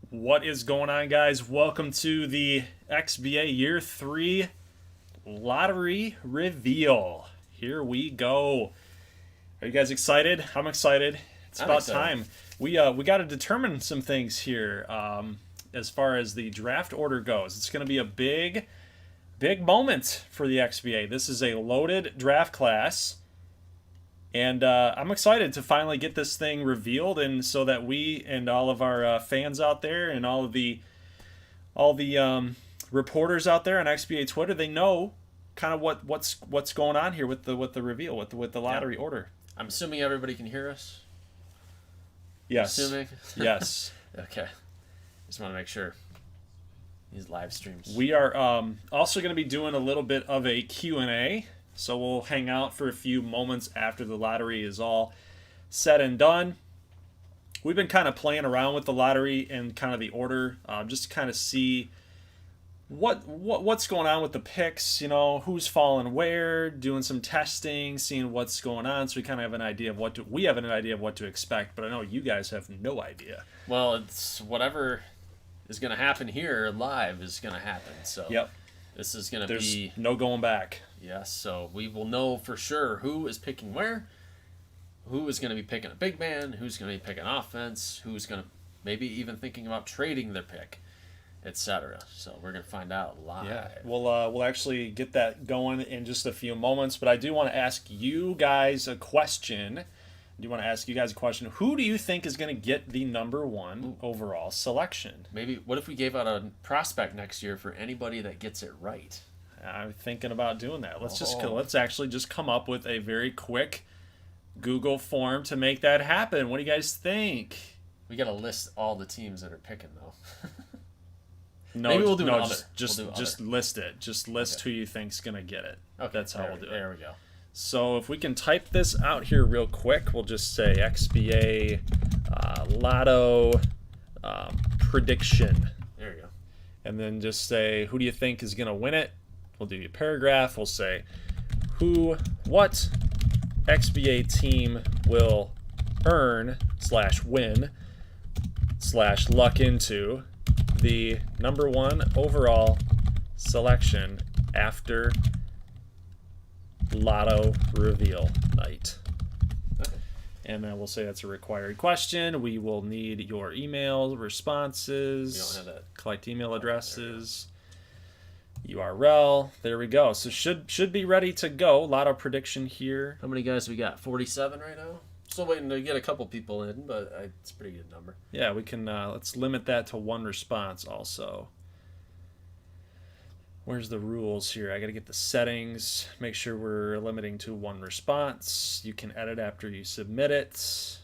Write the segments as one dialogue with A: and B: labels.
A: What is going on, guys? Welcome to the XBA Year 3 Lottery Reveal. Here we go. Are you guys excited? I'm excited. It's about time. We got to determine some things here as far as the draft order goes. It's going to be a big moment for the XBA. This is a loaded draft class. And I'm excited to finally get this thing revealed, and so that we and all of our fans out there and all the reporters out there on XBA Twitter, they know kind of what's going on here with the reveal, with the lottery order.
B: I'm assuming everybody can hear us.
A: Yes.
B: Assuming.
A: Yes.
B: Okay. Just want to make sure. These live streams.
A: We are also going to be doing a little bit of a Q&A. So we'll hang out for a few moments after the lottery is all said and done. We've been kind of playing around with the lottery and kind of the order, just to kind of see what's going on with the picks, you know, who's falling where, doing some testing, seeing what's going on. So we kind of have an idea of what to expect, but I know you guys have no idea.
B: Well, it's whatever is going to happen here live is going to happen. So
A: yep.
B: This is going to be...
A: There's no going back.
B: Yes, so we will know for sure who is picking where, who is going to be picking a big man, who's going to be picking offense, who's going to maybe even thinking about trading their pick, etc. So we're going to find out live.
A: Yeah, we'll actually get that going in just a few moments, but I do want to ask you guys a question. Who do you think is going to get the #1 overall selection?
B: Maybe, what if we gave out a prospect next year for anybody that gets it right?
A: I'm thinking about doing that. Let's actually just come up with a very quick Google form to make that happen. What do you guys think?
B: We got to list all the teams that are picking, though.
A: No,
B: maybe we'll do
A: just list it. Just list who you think's going to get it.
B: Okay,
A: that's how we'll do it.
B: There we go.
A: So if we can type this out here real quick, we'll just say XBA Lotto prediction.
B: There you go.
A: And then just say, who do you think is going to win it? We'll do a paragraph. We'll say, what XBA team will earn /win /luck into the #1 overall selection after Lotto reveal night.
B: Okay.
A: And then we'll say that's a required question. We will need your email responses.
B: We don't have that.
A: Collect email addresses. URL. There we go. So should be ready to go. Lotto prediction here.
B: How many guys we got? 47 right now? Still waiting to get a couple people in, but it's a pretty good number.
A: Yeah, we can. Let's limit that to 1 response also. Where's the rules here? I got to get the settings. Make sure we're limiting to 1 response. You can edit after you submit it.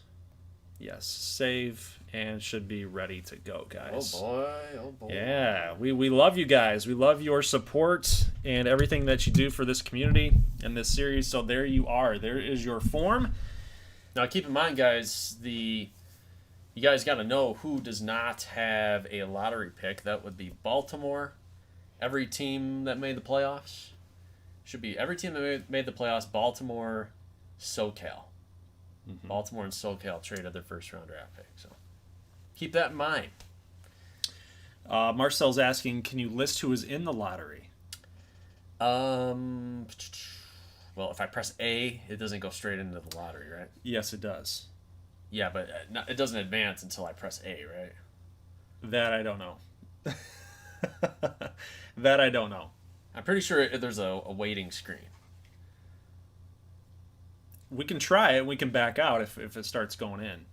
A: Yes, save, and should be ready to go, guys.
B: Oh boy.
A: Yeah, we love you guys. We love your support and everything that you do for this community and this series. So there you are. There is your form.
B: Now keep in mind, guys, you guys got to know who does not have a lottery pick. That would be Baltimore. Every team that made the playoffs should be every team that made the playoffs. Baltimore, SoCal. Mm-hmm. Baltimore and SoCal traded their first-round draft pick. So keep that in mind.
A: Marcel's asking, can you list who is in the lottery?
B: Well, if I press A, it doesn't go straight into the lottery, right?
A: Yes, it does.
B: Yeah, but it doesn't advance until I press A, right?
A: That I don't know. That I don't know.
B: I'm pretty sure there's a waiting screen.
A: We can try it. We can back out if it starts going in.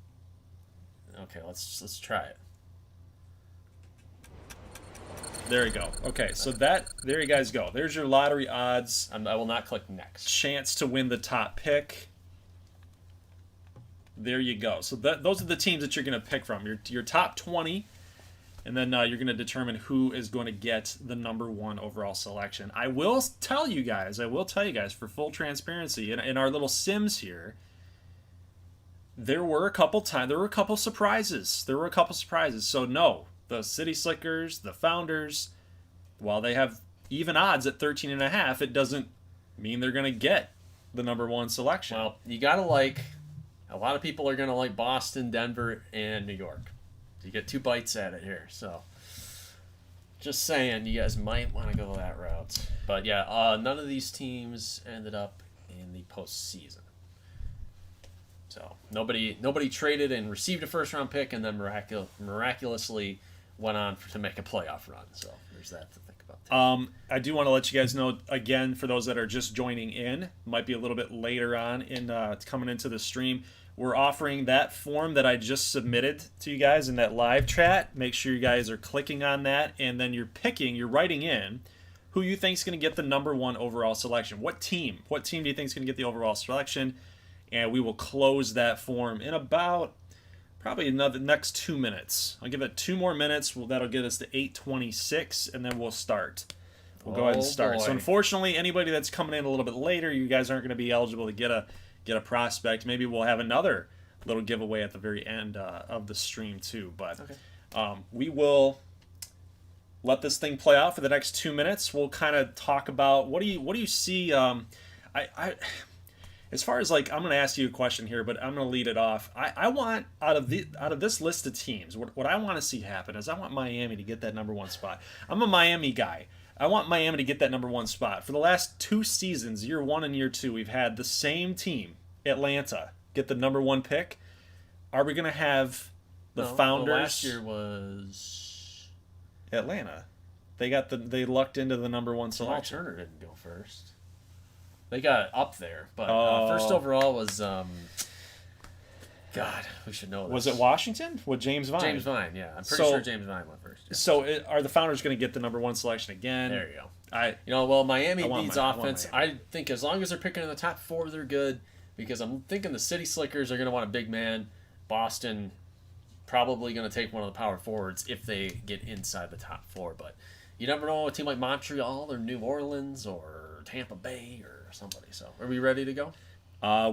B: Okay, let's try it.
A: There you go. Okay, so there you guys go. There's your lottery odds.
B: I will not click next.
A: Chance to win the top pick. There you go. So those are the teams that you're going to pick from. Your top 20, and then you're going to determine who is going to get the number 1 overall selection. I will tell you guys, for full transparency, in our little sims here, there were a couple surprises. So no, the City Slickers, the Founders, while they have even odds at 13.5, it doesn't mean they're going to get the number 1 selection.
B: Well, you got to a lot of people are going to like Boston, Denver, and New York. You get 2 bites at it here. So just saying, you guys might want to go that route. But yeah, none of these teams ended up in the postseason. So nobody traded and received a first-round pick and then miraculously went on to make a playoff run. So there's that to think about.
A: I do want to let you guys know, again, for those that are just joining in, might be a little bit later on in coming into the stream, we're offering that form that I just submitted to you guys in that live chat. Make sure you guys are clicking on that, and then you're writing in who you think is going to get the number 1 overall selection. What team do you think is going to get the overall selection? And we will close that form in about probably next 2 minutes. I'll give it 2 more minutes. That'll get us to 8:26, and then we'll start. We'll go ahead and start.
B: Boy.
A: So unfortunately, anybody that's coming in a little bit later, you guys aren't going to be eligible to get a prospect. Maybe we'll have another little giveaway at the very end of the stream too. But we will let this thing play out for the next 2 minutes. We'll kind of talk about what do you see. As far as I'm going to ask you a question here, but I'm going to lead it off. I want out of this list of teams, what I want to see happen is I want Miami to get that number 1 spot. I'm a Miami guy. I want Miami to get that number 1 spot. For the last 2 seasons, year 1 and year 2, we've had the same team, Atlanta, get the number 1 pick. Are we going to have the Founders?
B: Last year was
A: Atlanta. They lucked into the number 1
B: Jamal
A: selection.
B: Turner didn't go first. They got up there, but first overall was God, we should know this.
A: Was it Washington with James Vine?
B: James Vine, yeah. I'm pretty sure James Vine went first. Yeah.
A: So are the Founders going to get the number 1 selection again?
B: There you go. Miami needs offense.
A: Miami.
B: I think as long as they're picking in the top 4, they're good. Because I'm thinking the City Slickers are going to want a big man. Boston probably going to take one of the power forwards if they get inside the top 4. But you never know, a team like Montreal or New Orleans or Tampa Bay or somebody. So are we ready to go?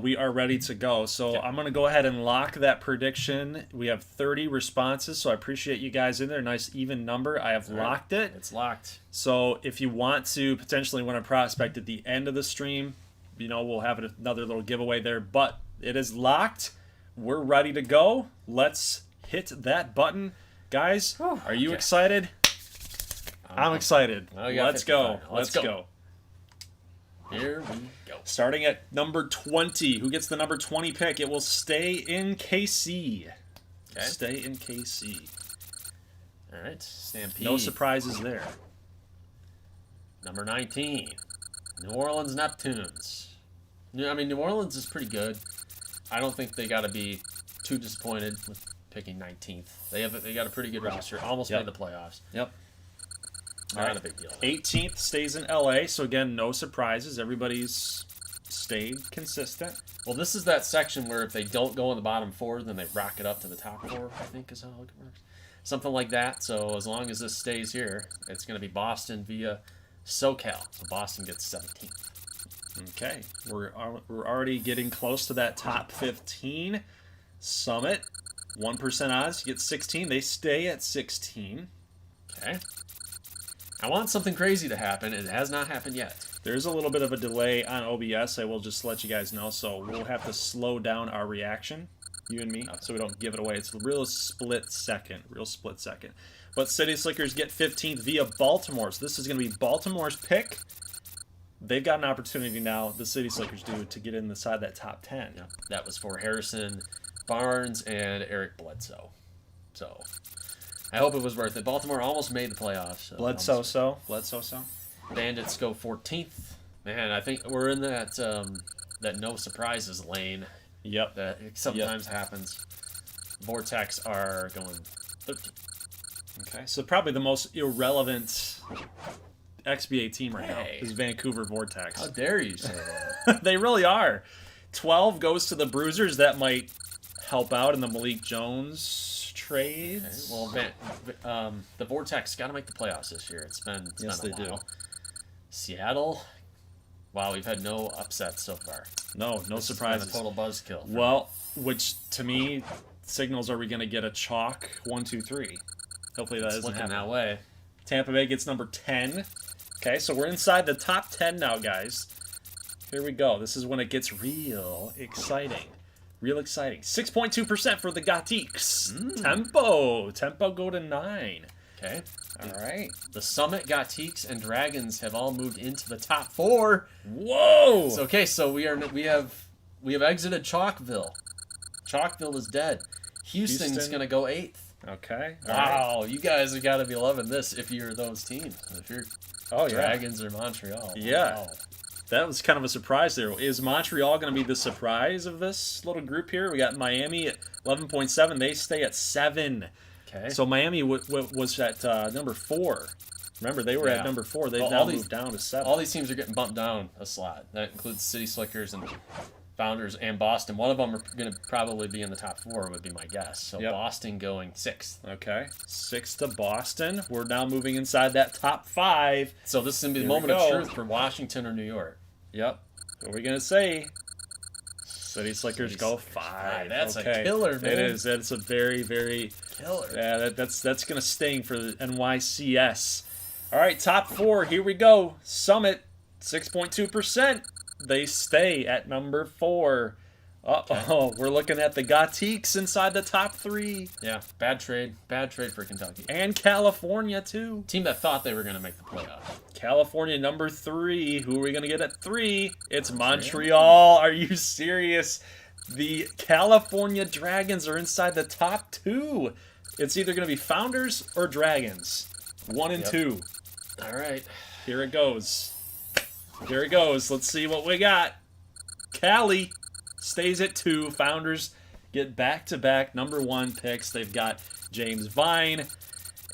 A: We are ready to go. So I'm going to go ahead and lock that prediction. We have 30 responses, so I appreciate you guys in there. Nice even number. I have locked it.
B: It's locked.
A: So if you want to potentially win a prospect at the end of the stream, we'll have another little giveaway there. But it is locked. We're ready to go. Let's hit that button. Guys, are you excited? I'm excited. Let's go. Let's go.
B: Here we go.
A: Starting at number 20. Who gets the number 20 pick? It will stay in KC.
B: Okay.
A: Stay in KC.
B: All right. Stampede.
A: No surprises there.
B: Number 19. New Orleans Neptunes. New Orleans is pretty good. I don't think they got to be too disappointed with picking 19th. They got a pretty good roster. Almost made the playoffs.
A: Yep.
B: Not a big deal.
A: 18th stays in LA, so again, no surprises. Everybody's stayed consistent.
B: Well, this is that section where if they don't go in the bottom 4, then they rocket up to the top 4, I think is how it works. Something like that. So as long as this stays here, it's going to be Boston via SoCal. So Boston gets 17th.
A: Okay. We're already getting close to that top 15. Summit, 1% odds to get 16. They stay at 16.
B: Okay. I want something crazy to happen. It has not happened yet.
A: There's a little bit of a delay on OBS. I will just let you guys know. So we'll have to slow down our reaction, you and me, so we don't give it away. It's a real split second. But City Slickers get 15th via Baltimore. So this is going to be Baltimore's pick. They've got an opportunity now, the City Slickers do, to get inside that top 10.
B: Yeah, that was for Harrison Barnes and Eric Bledsoe. So I hope it was worth it. Baltimore almost made the playoffs. So
A: Bledsoe.
B: Bandits go 14th. Man, I think we're in that that no surprises lane.
A: Yep.
B: That sometimes happens. Vortex are going 13th.
A: Okay, so probably the most irrelevant XBA team right now
B: Hey.
A: is Vancouver Vortex.
B: How dare you say that?
A: They really are. 12 goes to the Bruisers. That might help out in the Malik Jones trades.
B: Okay. Well, the Vortex got to make the playoffs this year. It's been
A: Yes,
B: a
A: they do.
B: while. Seattle. Wow, we've had no upsets so far.
A: No
B: This has been
A: surprises.
B: a total buzzkill.
A: Well, which to me signals are we going to get a chalk 1, 2, 3? Hopefully that
B: It's
A: isn't
B: looking
A: happening.
B: that way.
A: Tampa Bay gets number 10. Okay, so we're inside the top 10 now, guys. Here we go. This is when it gets real exciting. Real exciting. 6.2% for the Gatiques. Tempo go to 9.
B: Okay.
A: All right.
B: The Summit, Gatiques, and Dragons have all moved into the top 4.
A: Whoa!
B: So we have exited Chalkville. Chalkville is dead. Houston's
A: Houston.
B: going to go 8th.
A: Okay. All right.
B: Wow, you guys have got to be loving this if you're those teams. If you're
A: Oh, yeah.
B: Dragons or Montreal.
A: Yeah.
B: Wow.
A: That was kind of a surprise there. Is Montreal going to be the surprise of this little group here? We got Miami at 11.7. They stay at 7.
B: Okay.
A: So Miami was at number 4. Remember, they were at number 4. They've now moved down to 7.
B: All these teams are getting bumped down a slot. That includes City Slickers and Founders and Boston. One of them are going to probably be in the top 4, would be my guess. So
A: Yep.
B: Boston going 6th.
A: Okay. 6 to Boston. We're now moving inside that top 5.
B: So this is going to be the
A: Here we
B: moment of
A: go.
B: truth for Washington or New York.
A: Yep. What are we going to say? City Slickers
B: City
A: go
B: Slickers.
A: 5.
B: That's a
A: Okay.
B: killer, man.
A: It is. It's a very, very...
B: Killer.
A: Yeah, that's going to sting for the NYCS. All right, top 4. Here we go. Summit, 6.2%. They stay at number 4. Uh-oh, we're looking at the Gatiques inside the top 3.
B: Yeah, bad trade. Bad trade for Kentucky.
A: And California, too.
B: Team that thought they were going to make the playoffs.
A: California, number 3. Who are we going to get at 3? It's Montreal. Are you serious? The California Dragons are inside the top 2. It's either going to be Founders or Dragons. 1 and
B: Yep.
A: 2.
B: All right.
A: Here it goes. Here it goes. Let's see what we got. Cali stays at 2. Founders get back-to-back number 1 picks. They've got James Vine,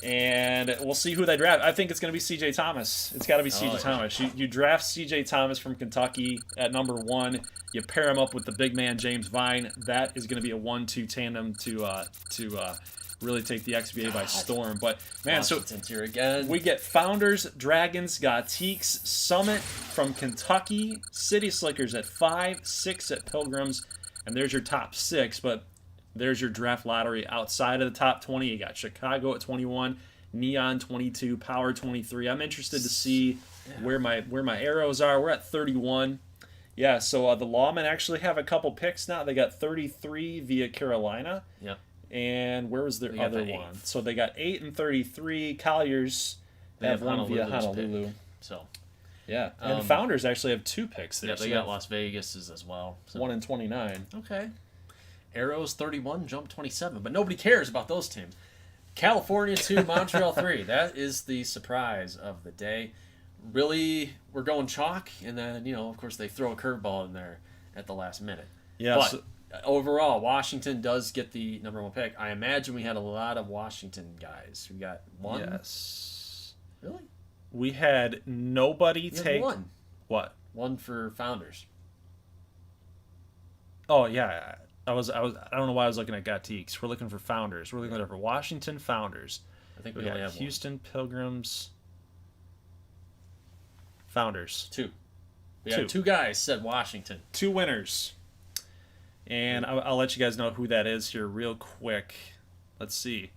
A: and we'll see who they draft. I think it's going to be C.J. Thomas. It's got to be C.J.
B: yeah.
A: Thomas. You draft C.J. Thomas from Kentucky at number 1. You pair him up with the big man James Vine. That is going to be a 1-2 tandem to really take the XBA by storm. But man, so
B: Washington's here again.
A: we get Founders, Dragons, Gatiques, Summit from Kentucky, City Slickers at 5, 6 at Pilgrims, and there's your top 6. But there's your draft lottery outside of the top 20. You got Chicago at 21, Neon 22, Power 23. I'm interested to see where my arrows are. We're at 31. Yeah, so the Lawmen actually have a couple picks now. They got 33 via Carolina.
B: Yep.
A: And where was their
B: They got
A: other
B: the
A: one? So they got 8 and 33. Colliers
B: They
A: have
B: have
A: one via
B: Honolulu's
A: Honolulu.
B: pick. So
A: Yeah, and Founders actually have 2 picks there.
B: yeah,
A: so
B: they got Las Vegas's as well. So.
A: 1 and 29.
B: Okay. Arrows 31, Jump 27, but nobody cares about those teams. California 2, Montreal 3. That is the surprise of the day. Really, we're going chalk, and then, of course, they throw a curveball in there at the last minute.
A: Yeah,
B: But
A: so-
B: overall, Washington does get the number 1 pick. I imagine we had a lot of Washington guys. We got 1.
A: Yes.
B: Really?
A: We had nobody
B: We had
A: take
B: 1.
A: what?
B: 1 for Founders.
A: Oh yeah, I don't know why I was looking at Gatiques. We're looking for Founders. We're looking for Washington Founders.
B: I think
A: We
B: we only
A: got
B: have
A: Houston Pilgrims. Founders.
B: 2. We had
A: 2.
B: 2 guys said Washington.
A: 2 winners. And I'll let you guys know who that is here real quick. Let's see.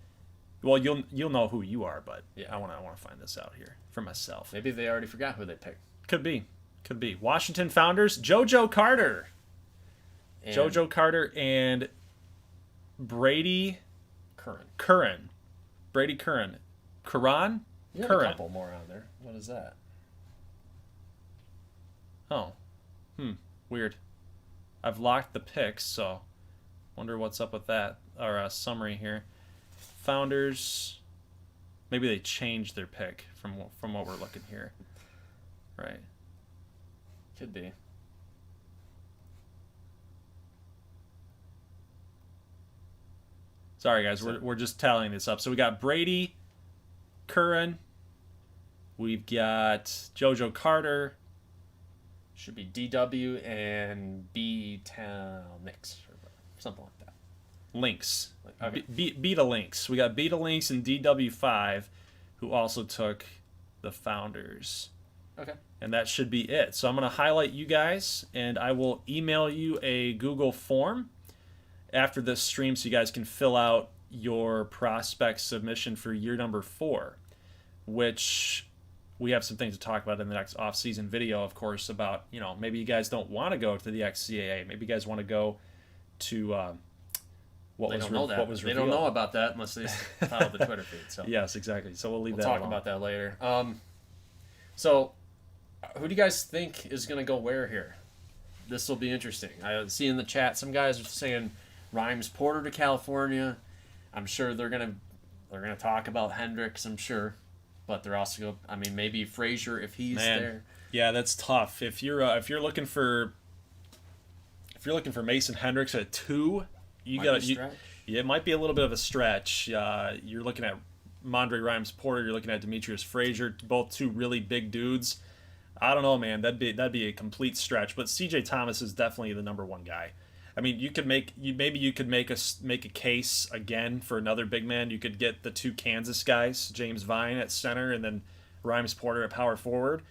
A: Well, you'll know who you are, but
B: Yeah.
A: I want to find this out here for myself.
B: Maybe they already forgot who they picked.
A: Could be. Washington Founders, JoJo Carter.
B: And
A: JoJo Carter and Brady
B: Curran.
A: Brady Curran. Curran?
B: You have
A: Curran.
B: a couple more on there. What is that?
A: Oh. Weird. I've locked the picks, so wonder what's up with that. Our summary here. Founders. Maybe they changed their pick from what we're looking here. Right.
B: Could be.
A: Sorry, guys. We're just tallying this up. So we got Brady, Curran. We've got JoJo Carter.
B: Should be DW and B Town Knicks or something like that.
A: Lynx.
B: Okay.
A: Beta Lynx. We got Beta Lynx and DW5, who also took the Founders.
B: Okay.
A: And that should be it. So I'm going to highlight you guys, and I will email you a Google form after this stream so you guys can fill out your prospect submission for year number 4, which we have some things to talk about in the next off-season video, of course, about, maybe you guys don't want to go to the XCAA. Maybe you guys want to go to what
B: They
A: was
B: don't know that.
A: what was
B: They
A: revealed.
B: don't know about that unless they follow the Twitter feed. So
A: Yes, exactly. So we'll
B: talk
A: alone.
B: about that later. So who do you guys think is going to go where here? This will be interesting. I see in the chat some guys are saying Rhymes Porter to California. I'm sure they're gonna talk about Hendricks. I'm sure, but they're also maybe Frazier if he's there.
A: Yeah, that's tough. If you're looking for Mason Hendricks at 2, it might be a little bit of a stretch. You're looking at Mondre Rhymes Porter. You're looking at Demetrius Frazier, both 2 really big dudes. I don't know, man. That'd be a complete stretch. But C.J. Thomas is definitely the number 1 guy. I mean, you could make a case again for another big man. You could get the 2 Kansas guys, James Vine at center, and then Rhymes Porter at power forward.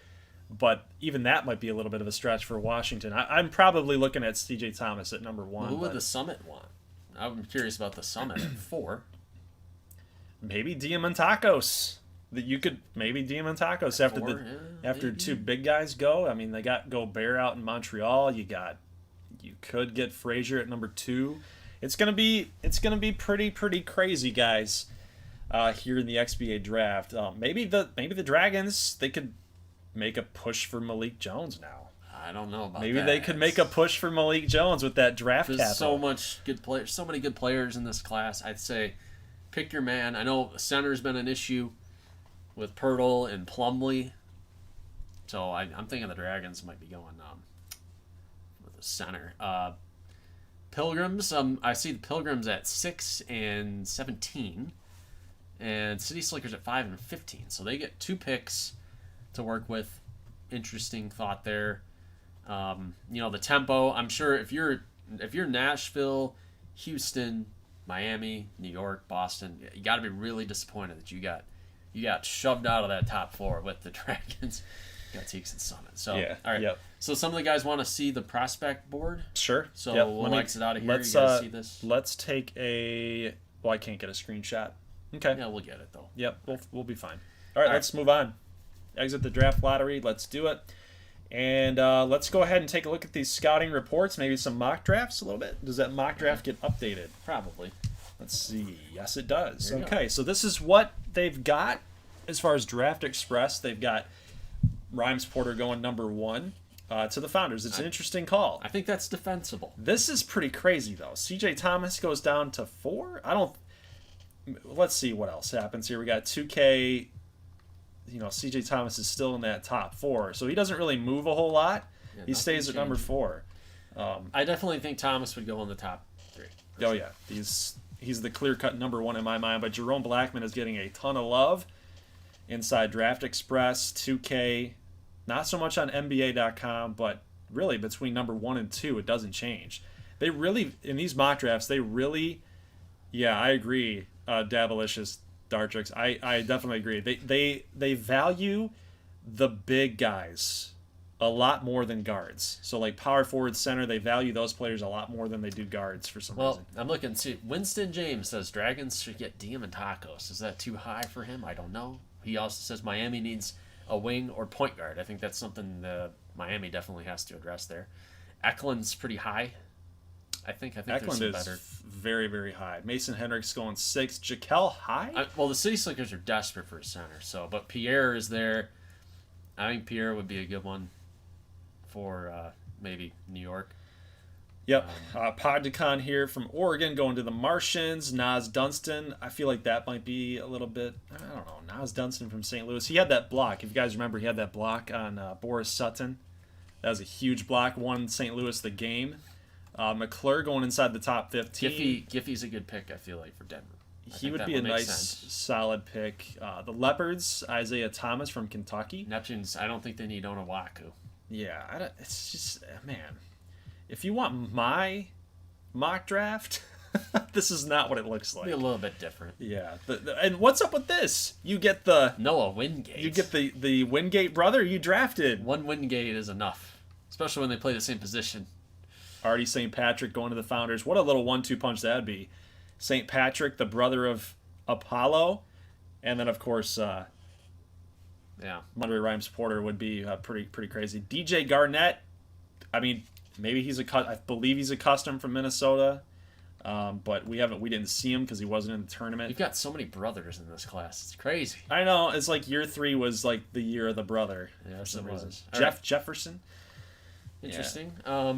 A: But even that might be a little bit of a stretch for Washington. I'm probably looking at C.J. Thomas at number 1.
B: Who would the Summit want? I'm curious about the Summit at 4.
A: Maybe Diamantakos. That you could maybe Diamantakos after 2 big guys go. I mean, they got Gobert out in Montreal. You could get Frazier at number 2. It's gonna be pretty crazy, guys. Here in the XBA draft, maybe the Dragons, they could make a push for Malik Jones now.
B: I don't know about
A: maybe
B: that.
A: They could make a push for Malik Jones with that draft
B: There's
A: capital.
B: so many good players in this class. I'd say pick your man. I know center's been an issue with Pirtle and Plumlee, so I'm thinking the Dragons might be going with the center. Pilgrims, I see the Pilgrims at 6 and 17, and City Slickers at 5 and 15. So they get 2 picks to work with. Interesting thought there. The tempo. I'm sure if you're Nashville, Houston, Miami, New York, Boston, you got to be really disappointed that you got shoved out of that top 4 with the Dragons. You got Teeks and Summit. So
A: yeah,
B: all right.
A: Yep.
B: So some of the guys want to see the prospect board.
A: Sure.
B: So
A: yep.
B: we'll exit out of here.
A: Let's,
B: you guys see this?
A: Let's take a. Well, I can't get a screenshot. Okay.
B: Yeah, we'll get it though.
A: Yep. We'll be fine. All right. Let's move on. Exit the draft lottery. Let's do it. And let's go ahead and take a look at these scouting reports. Maybe some mock drafts a little bit. Does that mock draft get updated?
B: Probably.
A: Let's see. Yes, it does.
B: There you
A: Okay.
B: go.
A: So this is what they've got as far as Draft Express. They've got Rhymes Porter going number 1 to the Founders. It's an interesting call.
B: I think that's defensible.
A: This is pretty crazy, though. C.J. Thomas goes down to 4. Let's see what else happens here. We got 2K. C.J. Thomas is still in that top 4, so he doesn't really move a whole lot.
B: Yeah,
A: He stays at number 4.
B: I definitely think Thomas would go in the top 3.
A: Oh yeah, he's the clear-cut number 1 in my mind. But Jerome Blackman is getting a ton of love inside Draft Express, 2K. Not so much on NBA.com, but really between number 1 and 2, it doesn't change. They really, in these mock drafts, I agree, Dabalicious, Dartrix. I definitely agree. They value the big guys a lot more than guards. So like power forward, center, they value those players a lot more than they do guards for some reason.
B: I'm looking to see. Winston James says Dragons should get Diamantakos. Is that too high for him? I don't know. He also says Miami needs a wing or point guard. I think that's something Miami definitely has to address there. Eklund's pretty high. I think
A: Eklund
B: there's
A: is
B: some better.
A: very, very high. Mason Hendricks going 6. Jaquel high?
B: Well, the City Slickers are desperate for a center. But Pierre is there. I think Pierre would be a good one for maybe New York.
A: Yep. Podicon here from Oregon going to the Martians. Nas Dunston. I feel like that might be a little bit, I don't know. Nas Dunston from St. Louis. He had that block. If you guys remember, he had that block on Boris Sutton. That was a huge block. Won St. Louis the game. McClure going inside the top 15.
B: Giffey's a good pick, I feel like, for Denver.
A: He would be a nice, solid pick. The Leopards, Isaiah Thomas from Kentucky.
B: Neptunes, I don't think they need Onawaku.
A: Yeah, it's just, man. If you want my mock draft, this is not what it looks like.
B: Be a little bit different.
A: Yeah. And what's up with this? You get the
B: Noah Wingate.
A: You get the Wingate brother you drafted.
B: One Wingate is enough, especially when they play the same position.
A: Artie St. Patrick going to the Founders. What a little 1-2 punch that'd be. St. Patrick, the brother of Apollo, and then of course, Monterey Rhymes Porter would be pretty crazy. DJ Garnett. I mean, maybe I believe he's a custom from Minnesota, but we didn't see him because he wasn't in the tournament.
B: You've got so many brothers in this class. It's crazy.
A: I know. It's like year 3 was like the year of the brother.
B: Yes, it was.
A: Jefferson.
B: Interesting.
A: Yeah.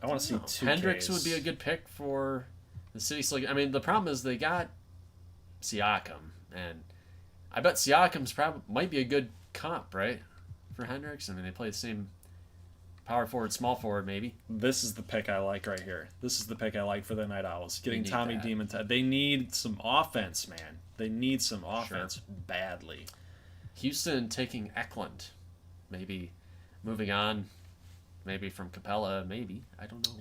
A: I want to see 2
B: Hendricks would be a good pick for the City Slick. I mean, the problem is they got Siakam, and I bet Siakam's might be a good comp, right, for Hendricks. I mean, they play the same power forward, small forward, maybe.
A: This is the pick I like right here. This is the pick I like for the Night Owls. Getting Tommy
B: that.
A: Demon. They need some offense, man. They need some offense badly.
B: Houston taking Eklund, maybe moving on, maybe from Capella, maybe. I don't know.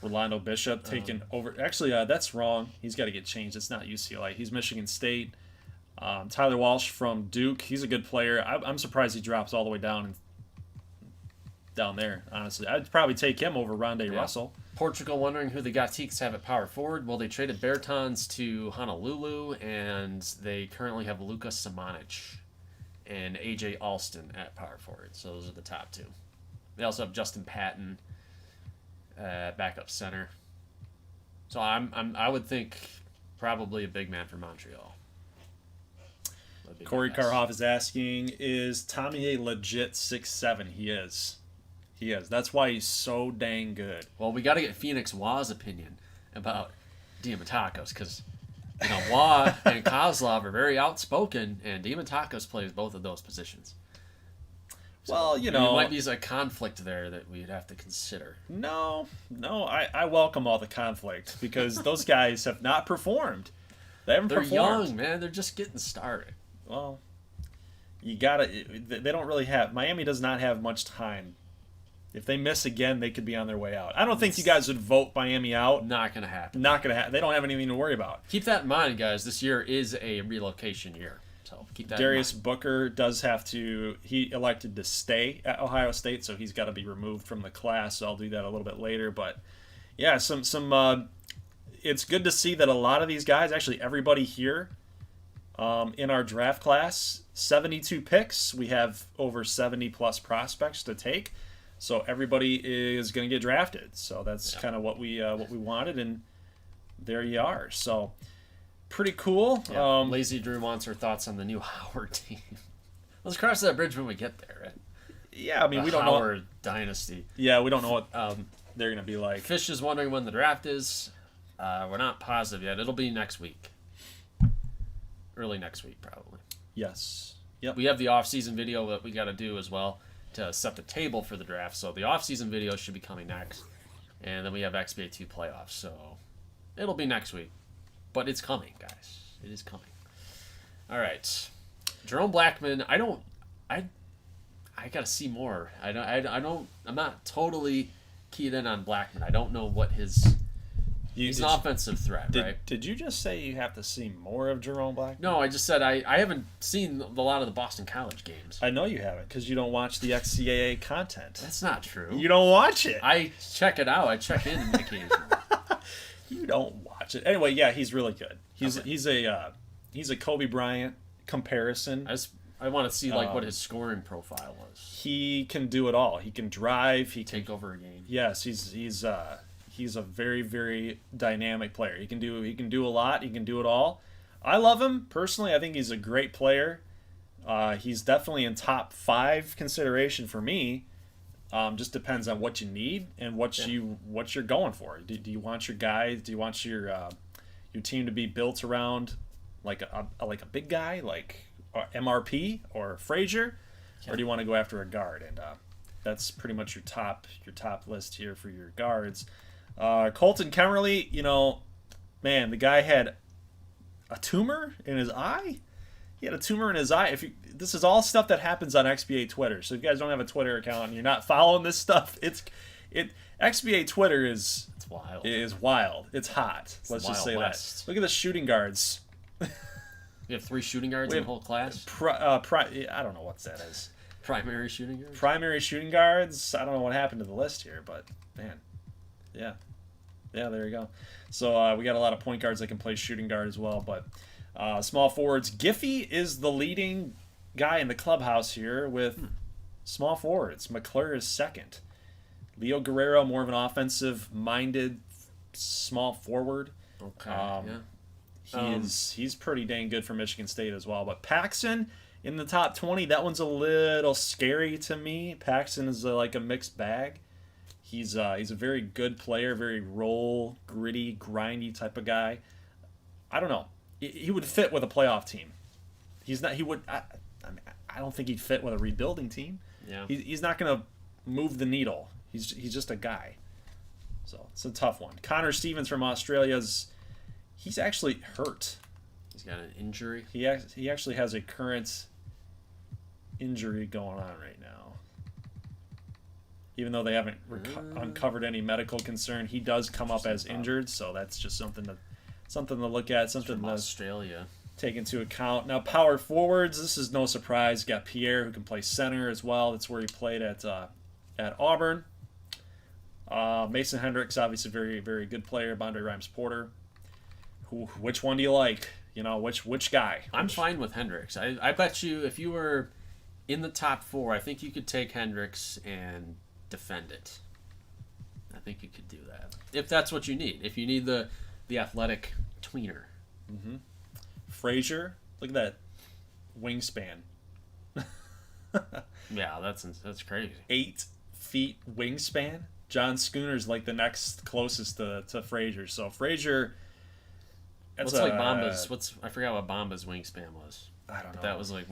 A: Rolando Bishop taking over. Actually, that's wrong. He's got to get changed. It's not UCLA. He's Michigan State. Tyler Walsh from Duke. He's a good player. I'm surprised he drops all the way down there, honestly. I'd probably take him over Rondé Russell.
B: Portugal wondering who the Gatiques have at power forward. Well, they traded Bertans to Honolulu, and they currently have Lucas Samanic and AJ Alston at power forward. So those are the top 2. They also have Justin Patton, backup center. So I would think probably a big man for Montreal.
A: Corey Karhoff is asking, is Tommy a legit 6'7"? He is. He is. That's why he's so dang good.
B: Well, we got to get Phoenix Wah's opinion about Diamantacos, because Wah and Kozlov are very outspoken, and Diamantacos plays both of those positions. So
A: well,
B: there might be a conflict there that we'd have to consider.
A: No, I welcome all the conflict because those guys have not performed. They're
B: young, man. They're just getting started.
A: Well, you gotta. They don't really have. Miami does not have much time. If they miss again, they could be on their way out. I don't think you guys would vote Miami out.
B: Not gonna happen.
A: Not gonna happen. They don't have anything to worry about.
B: Keep that in mind, guys. This year is a relocation year, so keep that.
A: Darius
B: in mind.
A: Booker does have to. He elected to stay at Ohio State, so he's got to be removed from the class. So I'll do that a little bit later. But yeah, some. It's good to see that a lot of these guys, actually everybody here, in our draft class, 72 picks. We have over 70 plus prospects to take. So everybody is going to get drafted. So that's kind of what we wanted, and there you are. So pretty cool.
B: Yeah. Lazy Drew wants her thoughts on the new Howard team. Let's cross that bridge when we get there, right?
A: Yeah, I mean, we don't know.
B: Howard dynasty.
A: Yeah, we don't know what they're going to be like.
B: Fish is wondering when the draft is. We're not positive yet. It'll be next week. Early next week, probably.
A: Yes. Yep.
B: We have the off-season video that we got to do as well to set the table for the draft. So the off-season video should be coming next. And then we have XBA 2 playoffs. So it'll be next week. But it's coming, guys. It is coming. All right. Jerome Blackman, I got to see more. I'm not totally keyed in on Blackman. I don't know what he's an offensive threat, right?
A: Did you just say you have to see more of Jerome Blackman?
B: No, I just said I haven't seen a lot of the Boston College games.
A: I know you haven't because you don't watch the XCAA content.
B: That's not true.
A: You don't watch it.
B: I check it out. I check in occasionally.
A: You don't watch it. Anyway, yeah, he's really good. He's a Kobe Bryant comparison.
B: I want to see what his scoring profile was.
A: He can do it all. He can drive. He can
B: take over a game.
A: Yes, he's a very, very dynamic player. He can do a lot. He can do it all. I love him personally. I think he's a great player. He's definitely in top 5 consideration for me Just depends on what you need and what you're going for. Do you want your guys? Do you want your team to be built around like a big guy like MRP or Frazier, or do you want to go after a guard? And that's pretty much your top list here for your guards. Colton Kemmerly, man, the guy had a tumor in his eye. He had a tumor in his eye. This is all stuff that happens on XBA Twitter. So if you guys don't have a Twitter account and you're not following this stuff, XBA Twitter is
B: wild.
A: It is wild. It's hot. Let's just say that. Look at the shooting guards.
B: We have 3 shooting guards in the whole class.
A: I don't know what that is.
B: Primary shooting guards.
A: Primary shooting guards. I don't know what happened to the list here, but man, yeah, there you go. So we got a lot of point guards that can play shooting guard as well, but small forwards. Giffey is the leading guy in the clubhouse here with small forwards. McClure is second. Leo Guerrero, more of an offensive-minded small forward.
B: Okay.
A: He's pretty dang good for Michigan State as well. But Paxson in the top 20, that one's a little scary to me. Paxson is like a mixed bag. He's a very good player, very gritty, grindy type of guy. I don't know. He would fit with a playoff team. He's not. He would. I don't think he'd fit with a rebuilding team.
B: Yeah.
A: He's not going to move the needle. He's just a guy. So it's a tough one. Connor Stevens from he's actually hurt.
B: He's got an injury.
A: He actually has a current injury going on right now. Even though they haven't uncovered any medical concern, he does come up as injured. So that's just something to look at. Something to
B: Australia.
A: Take into account. Now, power forwards. This is no surprise. Got Pierre, who can play center as well. That's where he played at Auburn. Mason Hendricks, obviously very, very good player. Bondre Rhymes Porter. Which one do you like? Which guy?
B: I'm fine with Hendricks. I bet you if you were in the top 4, I think you could take Hendricks and defend it. I think you could do that. If that's what you need. If you need the athletic tweener.
A: Mm-hmm. Frazier, look at that wingspan.
B: Yeah, that's crazy.
A: 8 feet wingspan. John Schooner's like the next closest to Frazier. So Frazier.
B: I forgot what Bamba's wingspan was.
A: I don't know.
B: But that was like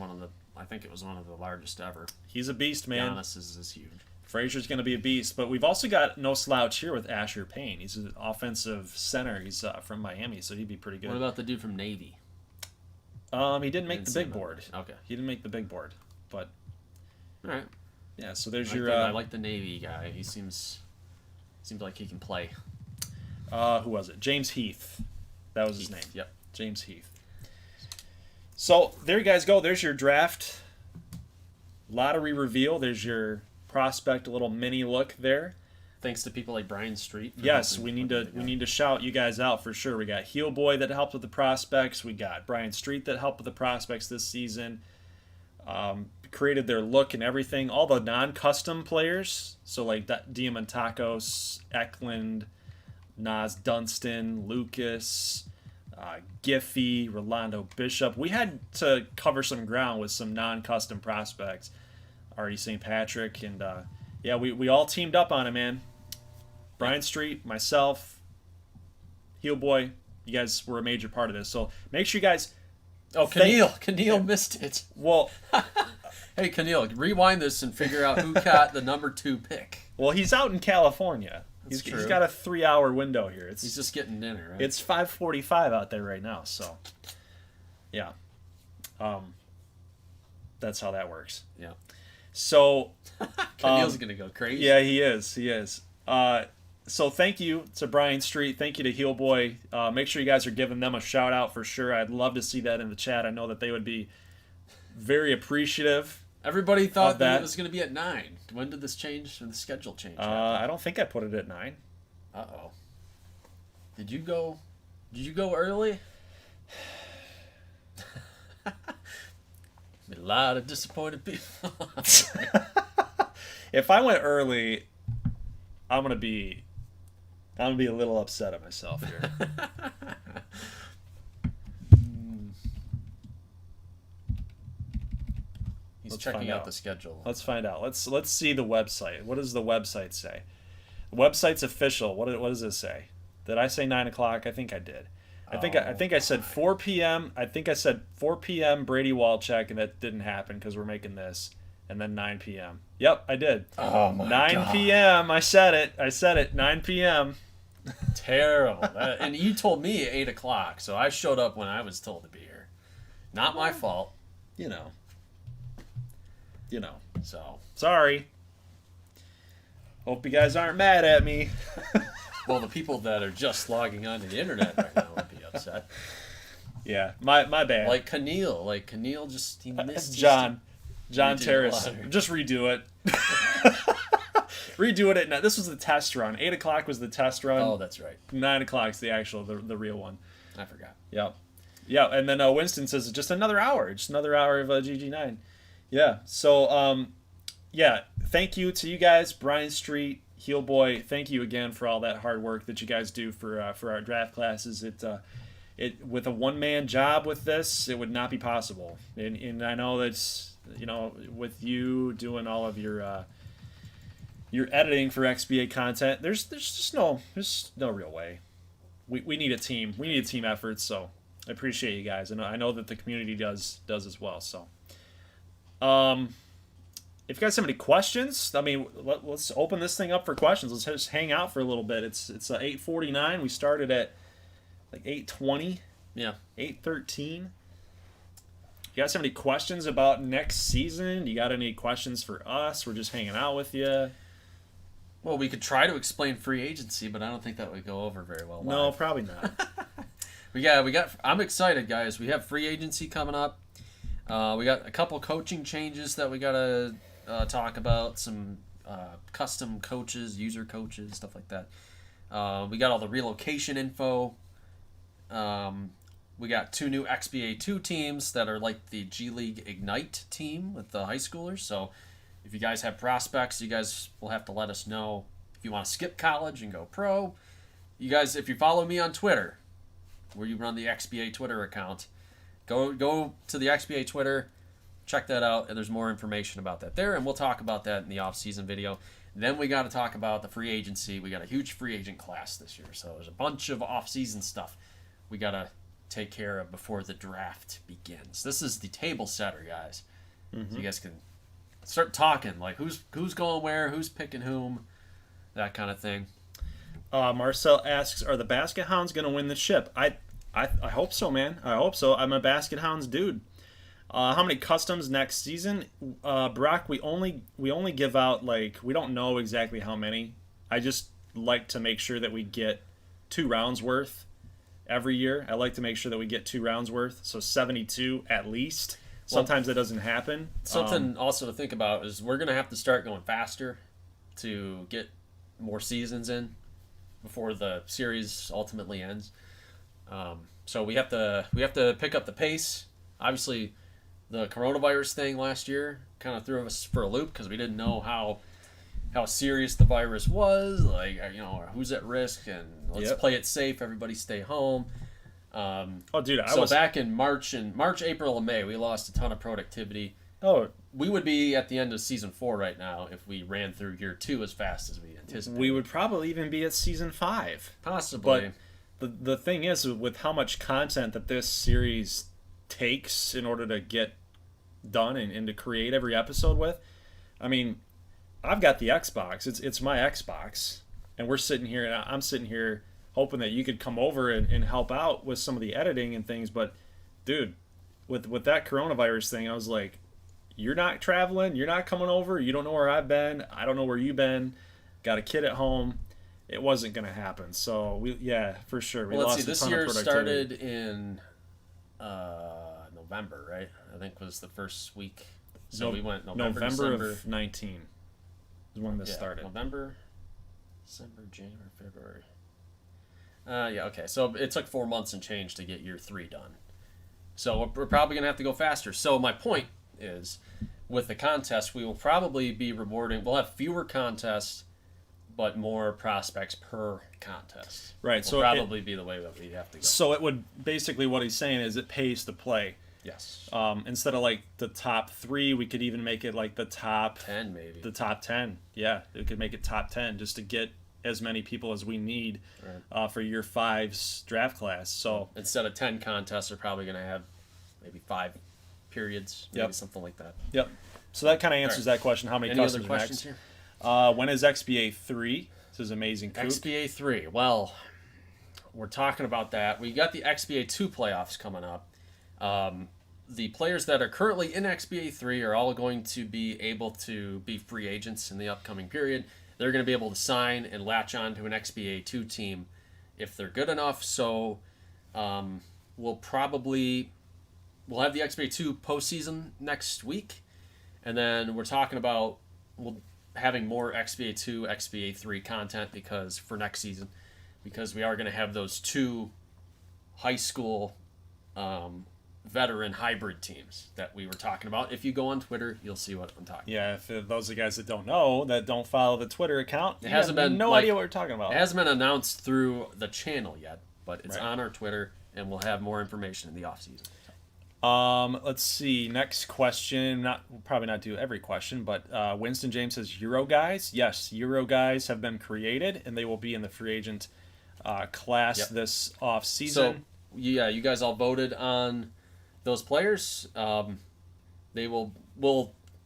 B: I think it was one of the largest ever.
A: He's a beast, man.
B: Giannis is huge.
A: Frazier's going to be a beast, but we've also got no slouch here with Asher Payne. He's an offensive center. He's from Miami, so he'd be pretty good.
B: What about the dude from Navy?
A: He didn't make the big board.
B: Okay.
A: He didn't make the big board, but
B: all right.
A: Yeah, so there's
B: I like the Navy guy. He seems like he can play.
A: Who was it? James Heath. That was his name.
B: Yep.
A: James Heath. So there you guys go. There's your draft lottery reveal. There's your prospect, a little mini look there.
B: Thanks to people like Brian Street.
A: Yes, we need to shout you guys out for sure. We got Heel Boy that helped with the prospects. We got Brian Street that helped with the prospects this season. Created their look and everything. All the non-custom players, so like Diamantakos, Eklund, Nas Dunstan, Lucas, Giffey, Rolando Bishop. We had to cover some ground with some non-custom prospects. Artie St. Patrick, and we all teamed up on it, man. Brian Street, myself, Heel Boy, you guys were a major part of this. So make sure you guys.
B: Oh, Keneal missed it.
A: Well,
B: hey Keneal, rewind this and figure out who got the number 2 pick.
A: Well, he's out in California. He's got a 3-hour window here.
B: He's just getting dinner, right?
A: It's 5:45 out there right now, so yeah. That's how that works.
B: Yeah.
A: So
B: Keneal's gonna go crazy.
A: Yeah, he is. So thank you to Brian Street. Thank you to Heel Boy. Make sure you guys are giving them a shout out for sure. I'd love to see that in the chat. I know that they would be very appreciative.
B: Everybody thought that it was going to be at 9. When did this change? When the schedule change?
A: I don't think I put it at 9.
B: Uh-oh. Did you go early? A lot of disappointed people.
A: If I went early, I'm gonna be a little upset at myself here.
B: He's checking out the schedule.
A: Let's find out. Let's see the website. What does the website say? The website's official. What does it say? Did I say 9 o'clock? I think I did. I think I said 4 p.m. I think I said 4 p.m. Brady Walchek, and that didn't happen because we're making this. And then 9 p.m. Yep, I did.
B: Oh my
A: 9
B: God.
A: p.m. I said it. 9 p.m.
B: Terrible. And you told me 8 o'clock, so I showed up when I was told to be here. Not my fault.
A: You know.
B: So.
A: Sorry. Hope you guys aren't mad at me.
B: Well, the people that are just logging onto the internet right now would be upset.
A: Yeah, my bad.
B: Like Keneal just he missed
A: John
B: Redo
A: Terrace.
B: the lottery.
A: Just redo it. Redo it at this was the test run. 8 o'clock was the test run.
B: Oh, that's right.
A: 9 o'clock is the actual the real one.
B: I forgot.
A: Yep. Yeah, and then Winston says just another hour of GG9. Yeah. So yeah, thank you to you guys, Brian Street, Heel Boy. Thank you again for all that hard work that you guys do for our draft classes. It with a one-man job with this, it would not be possible. And I know that's with you doing all of your editing for XBA content, there's no real way. We need a team. We need a team effort. So I appreciate you guys, and I know that the community does as well. So, if you guys have any questions, I mean, let's open this thing up for questions. Let's just hang out for a little bit. It's 8:49. We started at like 8:20.
B: Yeah.
A: 8:13. You guys have any questions about next season? You got any questions for us? We're just hanging out with you.
B: Well, we could try to explain free agency, but I don't think that would go over very well.
A: No,
B: live.
A: probably not.
B: we got. I'm excited, guys. We have free agency coming up. We got a couple coaching changes that we gotta talk about. Some custom coaches, user coaches, stuff like that. We got all the relocation info. We got 2 new XBA 2 teams that are like the G League Ignite team with the high schoolers. So if you guys have prospects, you guys will have to let us know if you want to skip college and go pro. You guys, if you follow me on Twitter, where you run the XBA Twitter account, go to the XBA Twitter, check that out, and there's more information about that there, and we'll talk about that in the off-season video. Then we got to talk about the free agency. We got a huge free agent class this year, so there's a bunch of off-season stuff we got to take care of before the draft begins. This is the table setter, guys. Mm-hmm. So you guys can start talking, like who's going where, who's picking whom, that kind of thing.
A: Marcel asks, are the Basket Hounds going to win the ship? I hope so, man. I hope so. I'm a Basket Hounds dude. How many customs next season? Brock, we only give out, like, we don't know exactly how many. I just like to make sure that we get 2 rounds worth every year. I like to make sure that we get 2 rounds worth, so 72 at least. Sometimes that doesn't happen.
B: Something also to think about is we're going to have to start going faster to get more seasons in before the series ultimately ends. So we have to pick up the pace. Obviously, the coronavirus thing last year kind of threw us for a loop because we didn't know how serious the virus was, like, who's at risk, and let's play it safe, everybody stay home. Back in March, April, and May, we lost a ton of productivity. We would be at the end of season 4 right now if we ran through year 2 as fast as we anticipated.
A: We would probably even be at season 5.
B: Possibly.
A: But the thing is, with how much content that this series takes in order to get done and to create every episode with, I mean, I've got the Xbox. It's my Xbox, and we're sitting here, and I'm sitting here hoping that you could come over and help out with some of the editing and things. But, dude, with that coronavirus thing, I was like, you're not traveling, you're not coming over, you don't know where I've been, I don't know where you've been, got a kid at home. It wasn't going to happen. So, for sure. We lost a ton of productivity. This year
B: started in November, right? I think was the first week. So we went November December
A: of 19 is when this started.
B: November, December, January, February. Okay. So it took 4 months and change to get year 3 done. So we're probably going to have to go faster. So my point is, with the contest, we will probably be rewarding. We'll have fewer contests, but more prospects per contest.
A: Right.
B: Will probably be the way that we have to go.
A: So it would basically, what he's saying is it pays to play.
B: Yes.
A: Instead of like the top 3, we could even make it like the top
B: 10 maybe.
A: The top 10. Yeah, we could make it top 10 just to get as many people as we need for year 5's draft class. So
B: instead of 10 contests, they're probably going to have maybe 5 periods, maybe something like that.
A: Yep. So that kind of answers that question. How many
B: Any other
A: customers
B: questions
A: next?
B: here?
A: When is XBA 3? This is amazing. Kook.
B: XBA 3. Well, we're talking about that. We got the XBA 2 playoffs coming up. The players that are currently in XBA 3 are all going to be able to be free agents in the upcoming period. They're going to be able to sign and latch on to an XBA 2 team if they're good enough. So we'll have the XBA 2 postseason next week. And then we're talking about having more XBA 2, XBA 3 content for next season, because we are going to have those 2 high school veteran hybrid teams that we were talking about. If you go on Twitter, you'll see what I'm talking about.
A: Yeah, if those are guys that don't know, that don't follow the Twitter account,
B: it hasn't been
A: no idea what we're talking about.
B: It hasn't been announced through the channel yet, but it's on our Twitter, and we'll have more information in the offseason.
A: Let's see. Next question. We'll probably not do every question, but Winston James says Euro guys. Yes, Euro guys have been created, and they will be in the free agent class this off season.
B: So yeah, you guys all voted on those players. We'll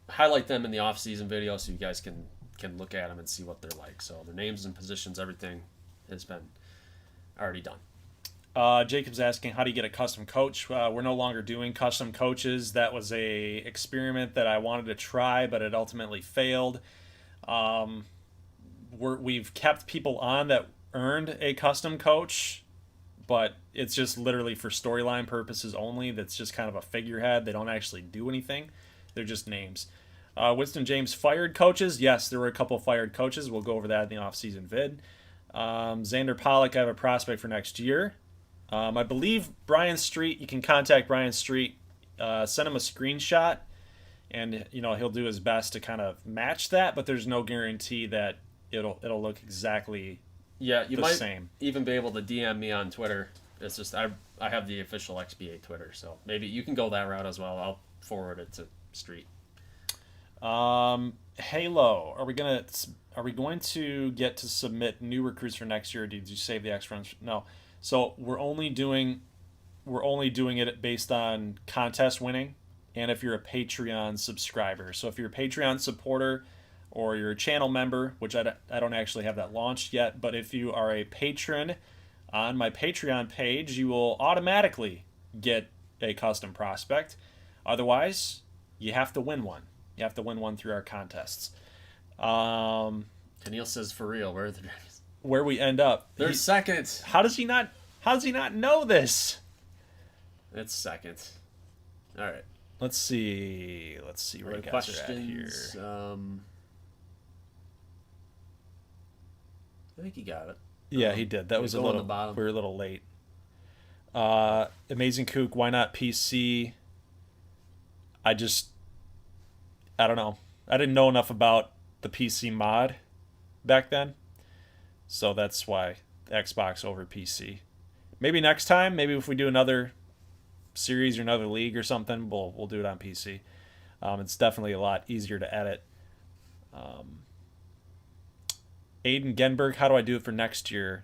B: highlight them in the off-season video so you guys can look at them and see what they're like. So their names and positions, everything has been already done.
A: Jacob's asking, how do you get a custom coach? We're no longer doing custom coaches. That was a experiment that I wanted to try, but it ultimately failed. We've kept people on that earned a custom coach, but it's just literally for storyline purposes only. That's just kind of a figurehead. They don't actually do anything. They're just names. Winston James fired coaches. Yes, there were a couple fired coaches. We'll go over that in the off-season vid. Xander Pollock, I have a prospect for next year. I believe Brian Street, you can contact Brian Street, send him a screenshot, and he'll do his best to kind of match that, but there's no guarantee that it'll look exactly
B: you
A: the
B: might
A: same.
B: Even be able to DM me on Twitter. It's just I have the official XBA Twitter, so maybe you can go that route as well. I'll forward it to Street.
A: Halo, are we going to get to submit new recruits for next year? Or did you save the extra? No. So we're only doing it based on contest winning, and if you're a Patreon subscriber. So if you're a Patreon supporter or you're a channel member, which I don't actually have that launched yet, but if you are a patron on my Patreon page, you will automatically get a custom prospect. Otherwise, you have to win one. You have to win one through our contests.
B: Daniil says, for real, where are the Dragons?
A: Where we end up.
B: They're second.
A: How does he not know this?
B: It's second. All right.
A: Let's see where the guys are at here.
B: I think he got it.
A: Yeah, he did. That was we were a little late. Amazing Kook, why not PC? I don't know. I didn't know enough about the PC mod back then. So that's why Xbox over PC. Maybe next time, maybe if we do another series or another league or something, we'll do it on PC. It's definitely a lot easier to edit. Aiden Genberg, how do I do it for next year?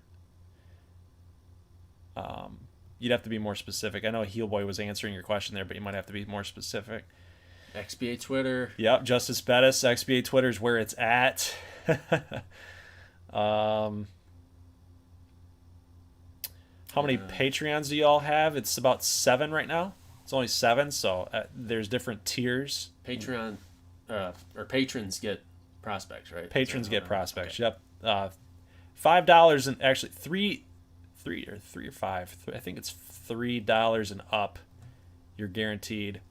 A: You'd have to be more specific. I know Heelboy was answering your question there, but you might have to be more specific.
B: XBA Twitter.
A: Yep, Justice Bettis. XBA Twitter is where it's at. How many Patreons do y'all have? It's about 7 right now. It's only 7, so there's different tiers.
B: Patreon, or patrons get prospects, right?
A: Patrons get prospects. Okay. Yep. $5 and actually three or 5. I think it's $3 and up. You're guaranteed.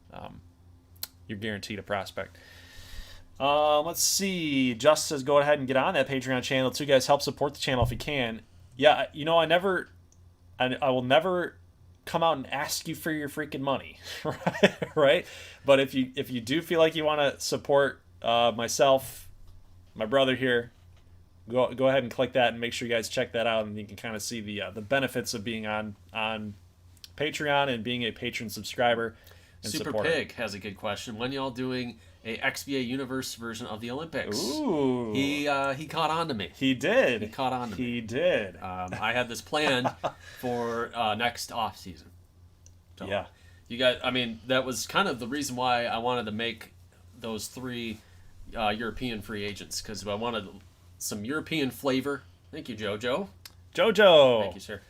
A: You're guaranteed a prospect. Let's see. Just says go ahead and get on that Patreon channel too, guys. Help support the channel if you can. Yeah, I will never come out and ask you for your freaking money, right? But if you do feel like you want to support myself, my brother here, go ahead and click that and make sure you guys check that out, and you can kind of see the benefits of being on Patreon and being a patron subscriber. and
B: Super
A: support it.
B: Pig has a good question. When y'all doing a XBA Universe version of the Olympics?
A: Ooh.
B: He caught on to me.
A: He did.
B: He caught on to me.
A: He did.
B: I had this planned for next off season. So,
A: yeah.
B: You guys, I mean, that was kind of the reason why I wanted to make those 3 European free agents, because I wanted some European flavor. Thank you, JoJo.
A: JoJo.
B: Thank you, sir.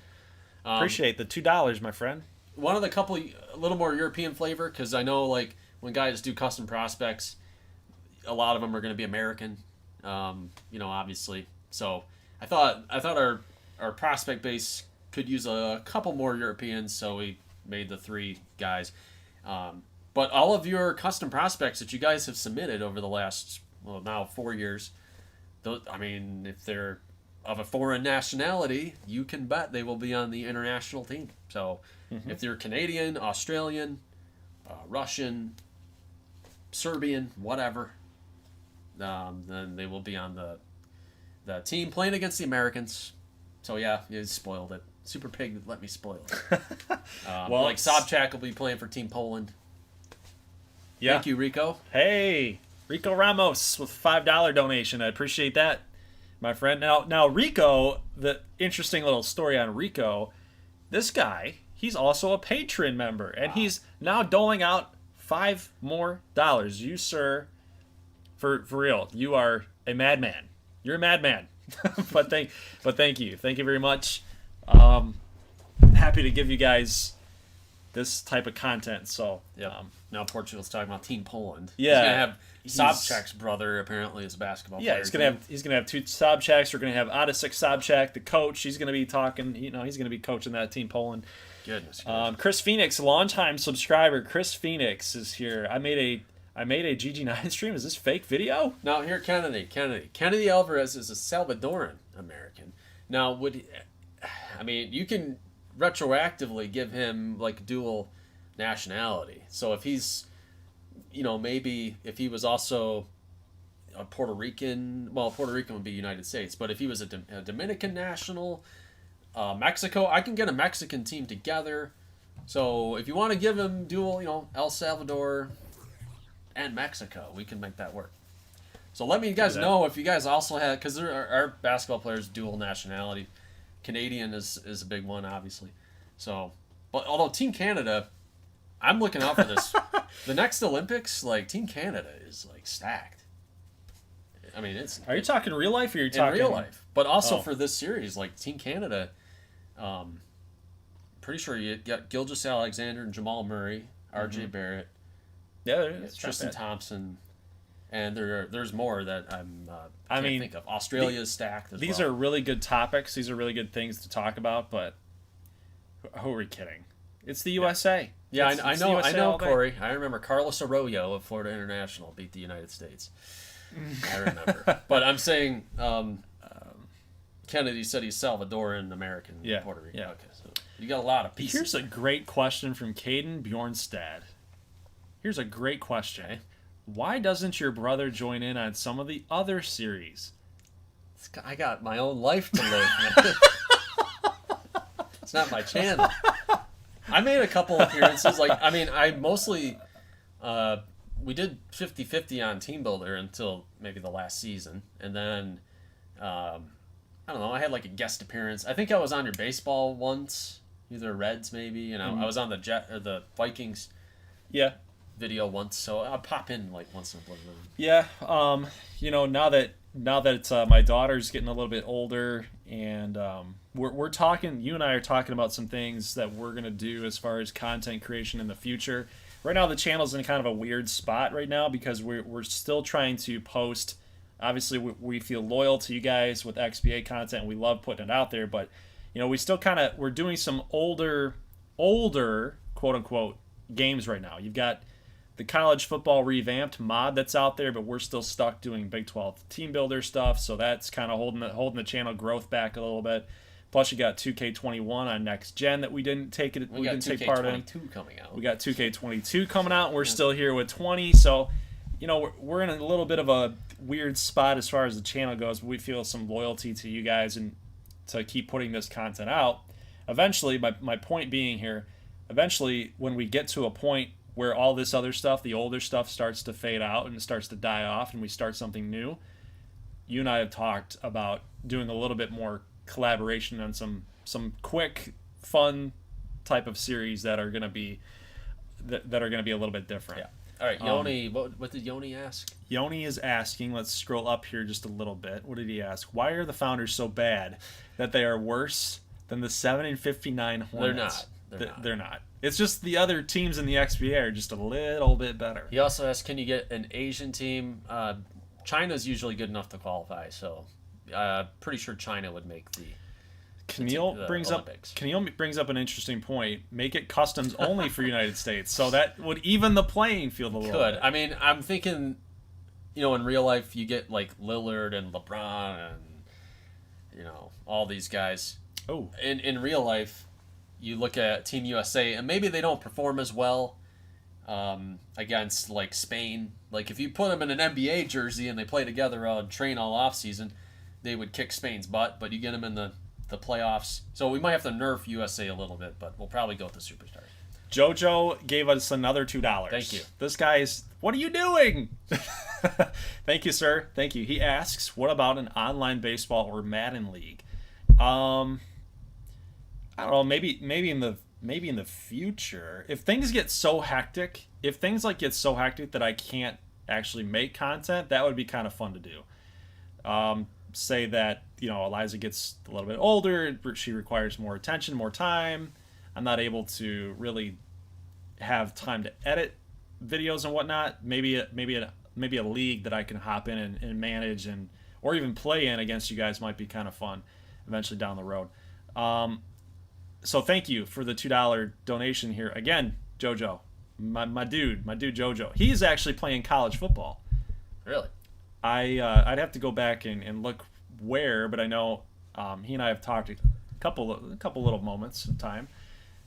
A: Appreciate the $2, my friend.
B: One of the couple, a little more European flavor, because I know, like, when guys do custom prospects, a lot of them are going to be American, obviously. So I thought our prospect base could use a couple more Europeans, so we made the 3 guys. But all of your custom prospects that you guys have submitted over the last, now 4 years, those, I mean, if they're of a foreign nationality, you can bet they will be on the international team. So if they're Canadian, Australian, Russian, Serbian, whatever, then they will be on the team playing against the Americans. So yeah, you spoiled it. Super Pig let me spoil it.
A: Well,
B: like Sobchak will be playing for Team Poland.
A: Yeah.
B: Thank you, Rico.
A: Hey, Rico Ramos with $5 donation. I appreciate that, my friend. Now Rico, the interesting little story on Rico, this guy, he's also a patron member, and he's now doling out $5 more. You, sir, for real, you are a madman. You're a madman. but thank you very much. Happy to give you guys this type of content. So
B: now Portugal's talking about Team Poland.
A: Yeah,
B: he's gonna have Sobchak's brother apparently is a basketball player.
A: Yeah, he's gonna have 2 Sobchaks. We're gonna have Adesik Sobchak, the coach. He's gonna be talking. He's gonna be coaching that Team Poland.
B: Goodness.
A: Chris Phoenix, longtime subscriber. Chris Phoenix is here. I made a GG9 stream. Is this fake video?
B: Now here, Kennedy Alvarez is a Salvadoran American. Now you can retroactively give him like dual nationality. So if he's, maybe if he was also a Puerto Rican, Puerto Rican would be United States, but if he was a Dominican national, Mexico, I can get a Mexican team together. So if you want to give him dual, El Salvador and Mexico, we can make that work. So let me guys know if you guys also have, because there are basketball players dual nationality. Canadian is a big one, obviously. So, but although Team Canada, I'm looking out for this. The next Olympics, like Team Canada is like stacked. I mean, it's.
A: Are you talking real life, or are you talking
B: in real life? But also for this series, like Team Canada, pretty sure you got Gilgeous Alexander and Jamal Murray, R.J. Barrett, Tristan Thompson. And there's more that I can't think of. Australia's stacked as well.
A: These are really good topics. These are really good things to talk about. But who are we kidding? It's the USA.
B: Yeah, I know. I know,
A: day.
B: Corey. I remember Carlos Arroyo of Florida International beat the United States. I remember. But I'm saying Kennedy said he's Salvadoran American. Puerto Rican.
A: Yeah.
B: Okay, so you got a lot of pieces.
A: Here's a great question from Caden Bjornstad. Here's a great question.
B: Okay.
A: Why doesn't your brother join in on some of the other series?
B: I got my own life to live. It's not my channel. I made a couple appearances. I mostly... we did 50-50 on Team Builder until maybe the last season. And then, I don't know, I had like a guest appearance. I think I was on your baseball once. Either Reds maybe. I was on the Vikings.
A: Yeah.
B: Video once, so I'll pop in like once in a blue moon.
A: Yeah, now that it's my daughter's getting a little bit older, and we're talking. You and I are talking about some things that we're gonna do as far as content creation in the future. Right now, the channel's in kind of a weird spot right now because we're still trying to post. Obviously, we feel loyal to you guys with XBA content. We love putting it out there, but we still we're doing some older quote unquote games right now. You've got the college football revamped mod that's out there, but we're still stuck doing Big 12 team builder stuff, so that's kind of holding the channel growth back a little bit. Plus, you got 2K21 on next gen that we didn't take part in.
B: We got 2K22 coming out.
A: We got 2K22 coming out, and we're still here with 20. So, we're in a little bit of a weird spot as far as the channel goes. But we feel some loyalty to you guys and to keep putting this content out. Eventually, my point being here, when we get to a point where all this other stuff, the older stuff, starts to fade out and it starts to die off, and we start something new. You and I have talked about doing a little bit more collaboration on some quick, fun type of series that are going to be a little bit different.
B: Yeah. All right, Yoni. What did Yoni ask?
A: Yoni is asking. Let's scroll up here just a little bit. What did he ask? Why are the Founders so bad that they are worse than the 7-59 Hornets? They're not. It's just the other teams in the XBA are just a little bit better.
B: He also asked, can you get an Asian team? China's usually good enough to qualify, so pretty sure China would make the
A: Keneal brings up an interesting point. Make it customs only for United States, so that would even the playing field a little bit.
B: I mean, I'm thinking, in real life you get like Lillard and LeBron and all these guys.
A: Oh,
B: in real life, you look at Team USA and maybe they don't perform as well against like Spain. Like if you put them in an NBA jersey and they play together and train all off season, they would kick Spain's butt. But you get them in the playoffs, so we might have to nerf USA a little bit, but we'll probably go with the superstars.
A: Jojo gave us another $2.
B: Thank you.
A: This guy's, what are you doing? Thank you, sir. Thank you. He asks, what about an online baseball or Madden league? I don't know. Maybe in the future, if things get so hectic, that I can't actually make content, that would be kind of fun to do. Say that Eliza gets a little bit older, she requires more attention, more time. I'm not able to really have time to edit videos and whatnot. Maybe a league that I can hop in and manage or even play in against you guys might be kind of fun eventually down the road. So thank you for the $2 donation here again, Jojo, my dude Jojo. He's actually playing college football.
B: Really?
A: I'd have to go back and look where, but I know he and I have talked a couple little moments of time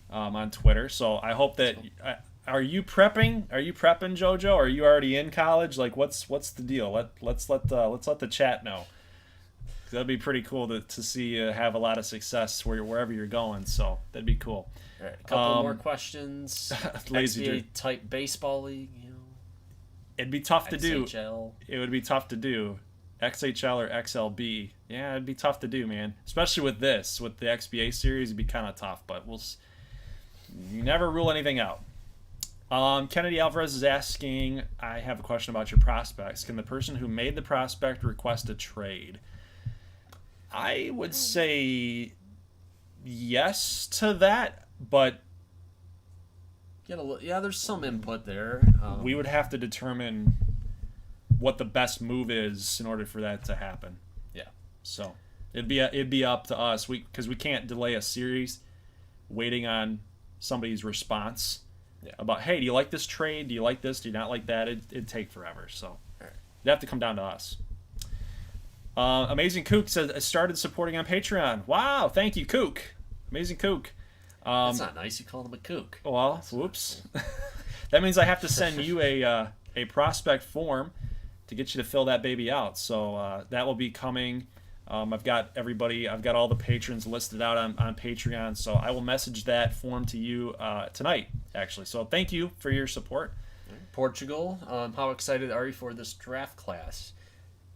A: on Twitter. So I hope that are you prepping, Jojo? Are you already in college? Like what's the deal? Let's let the chat know. That'd be pretty cool to see you have a lot of success wherever you're going. So that'd be cool.
B: All right, a couple more questions.
A: Lazy
B: XBA type baseball league,
A: It'd be tough to do.
B: It
A: would be tough to do. XHL or XLB. Yeah, it'd be tough to do, man. Especially with the XBA series, it'd be kind of tough. But you never rule anything out. Kennedy Alvarez is asking, I have a question about your prospects. Can the person who made the prospect request a trade? I would say yes to that, but
B: there's some input there.
A: We would have to determine what the best move is in order for that to happen.
B: Yeah.
A: So it'd be up to us. Because we can't delay a series waiting on somebody's response about, hey, do you like this trade? Do you like this? Do you not like that? It'd take forever. So it'd have to come down to us. Amazing Kook says, I started supporting on Patreon. Wow, thank you, Kook. Amazing Kook.
B: That's not nice. You called him a kook.
A: Well, whoops. That means I have to send you a prospect form to get you to fill that baby out. So that will be coming. I've got all the patrons listed out on Patreon. So I will message that form to you tonight, actually. So thank you for your support.
B: Portugal, how excited are you for this draft class?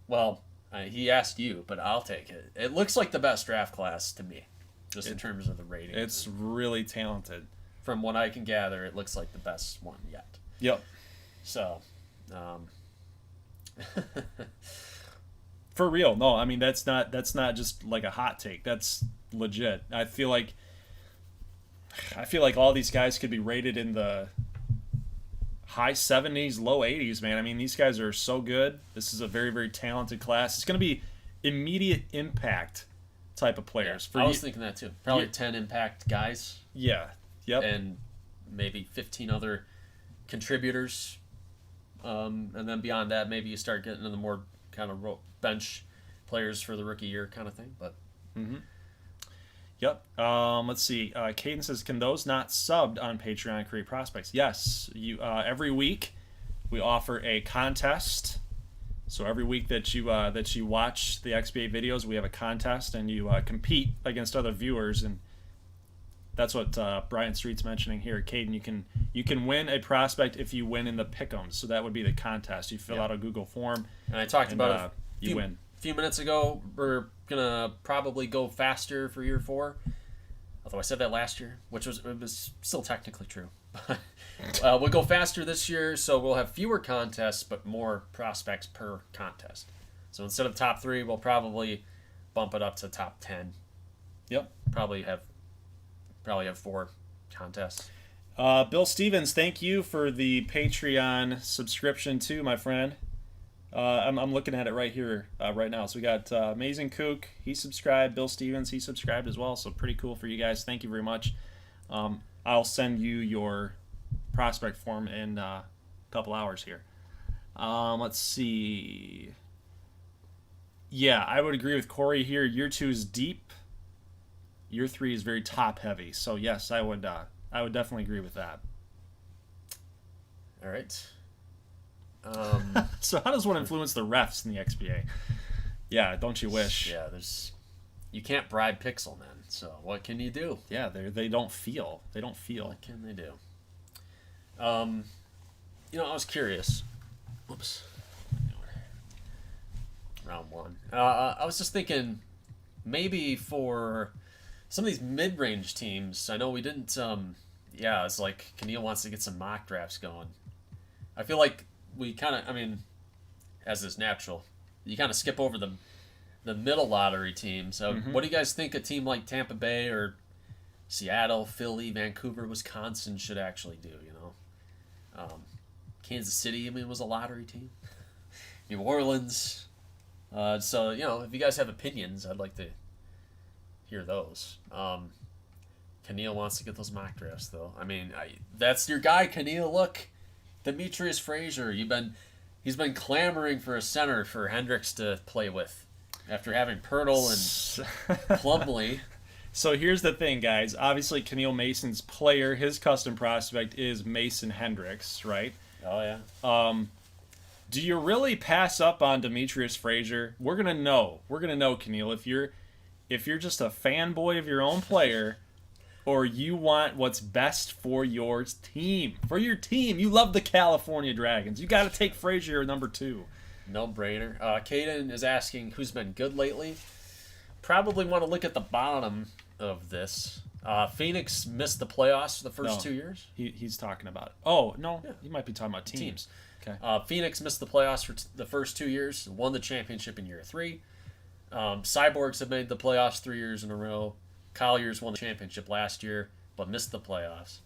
B: Well, he asked you, but I'll take it. It looks like the best draft class to me, just in terms of the rating.
A: It's really talented.
B: From what I can gather, it looks like the best one yet.
A: Yep.
B: So,
A: for real, no. I mean, that's not just like a hot take. That's legit. I feel like all these guys could be rated in the high 70s, low 80s, man. I mean, these guys are so good. This is a very, very talented class. It's going to be immediate impact type of players.
B: Yeah, I was thinking that too. Probably 10 impact guys.
A: Yeah. Yep.
B: And maybe 15 other contributors. And then beyond that, maybe you start getting into the more kind of bench players for the rookie year kind of thing. But
A: Yep. Let's see. Caden says, can those not subbed on Patreon create prospects? Yes. You every week we offer a contest. So every week that you watch the XBA videos, we have a contest, and you compete against other viewers. And That's what Brian Street's mentioning here. Caden, you can win a prospect if you win in the pick'ems. So that would be the contest. You fill out a Google form.
B: And I talked about it
A: you win.
B: A few minutes ago. We're gonna probably go faster for year 4. Although I said that last year, which was still technically true. We'll go faster this year, so we'll have fewer contests, but more prospects per contest. So instead of top 3, we'll probably bump it up to top 10.
A: Yep.
B: Probably have 4 contests.
A: Bill Stevens, thank you for the Patreon subscription too, my friend. I'm looking at it right here, right now. So we got Amazing Kook, he subscribed. Bill Stevens, he subscribed as well. So pretty cool for you guys. Thank you very much. I'll send you your prospect form in a couple hours here. Let's see. Yeah, I would agree with Corey here. Year 2 is deep. Year 3 is very top heavy. So yes, I would definitely agree with that.
B: All right.
A: So how does one influence the refs in the XBA? Yeah, don't you wish?
B: Yeah, you can't bribe pixel men. So what can you do?
A: Yeah, they don't feel. They don't feel.
B: What can they do? I was curious. Whoops. Round 1. I was just thinking maybe for some of these mid-range teams, I know we didn't. It's like Keneal wants to get some mock drafts going. I feel like we kind of, as is natural, you kind of skip over the middle lottery teams. So what do you guys think a team like Tampa Bay or Seattle, Philly, Vancouver, Wisconsin should actually do? Kansas City, was a lottery team. New Orleans. So if you guys have opinions, I'd like to hear those. Keneal wants to get those mock drafts, though. That's your guy, Keneal. Look, Demetrius Frazier. He's been clamoring for a center for Hendricks to play with after having Pirtle and Plumlee.
A: So here's the thing, guys. Obviously, Keneal Mason's player, his custom prospect is Mason Hendricks, right?
B: Oh yeah.
A: Do you really pass up on Demetrius Frazier? We're gonna know, Keneal, if you're just a fanboy of your own player, or you want what's best for your team. For your team, you love the California Dragons. You got to take Frazier number 2.
B: No brainer. Caden is asking who's been good lately. Probably want to look at the bottom of this. Phoenix missed the playoffs for the first 2 years.
A: He's talking about it. Oh, no. Yeah. He might be talking about teams.
B: Okay. Phoenix missed the playoffs for the first 2 years, won the championship in year 3. Cyborgs have made the playoffs 3 years in a row. Colliers won the championship last year, but missed the playoffs.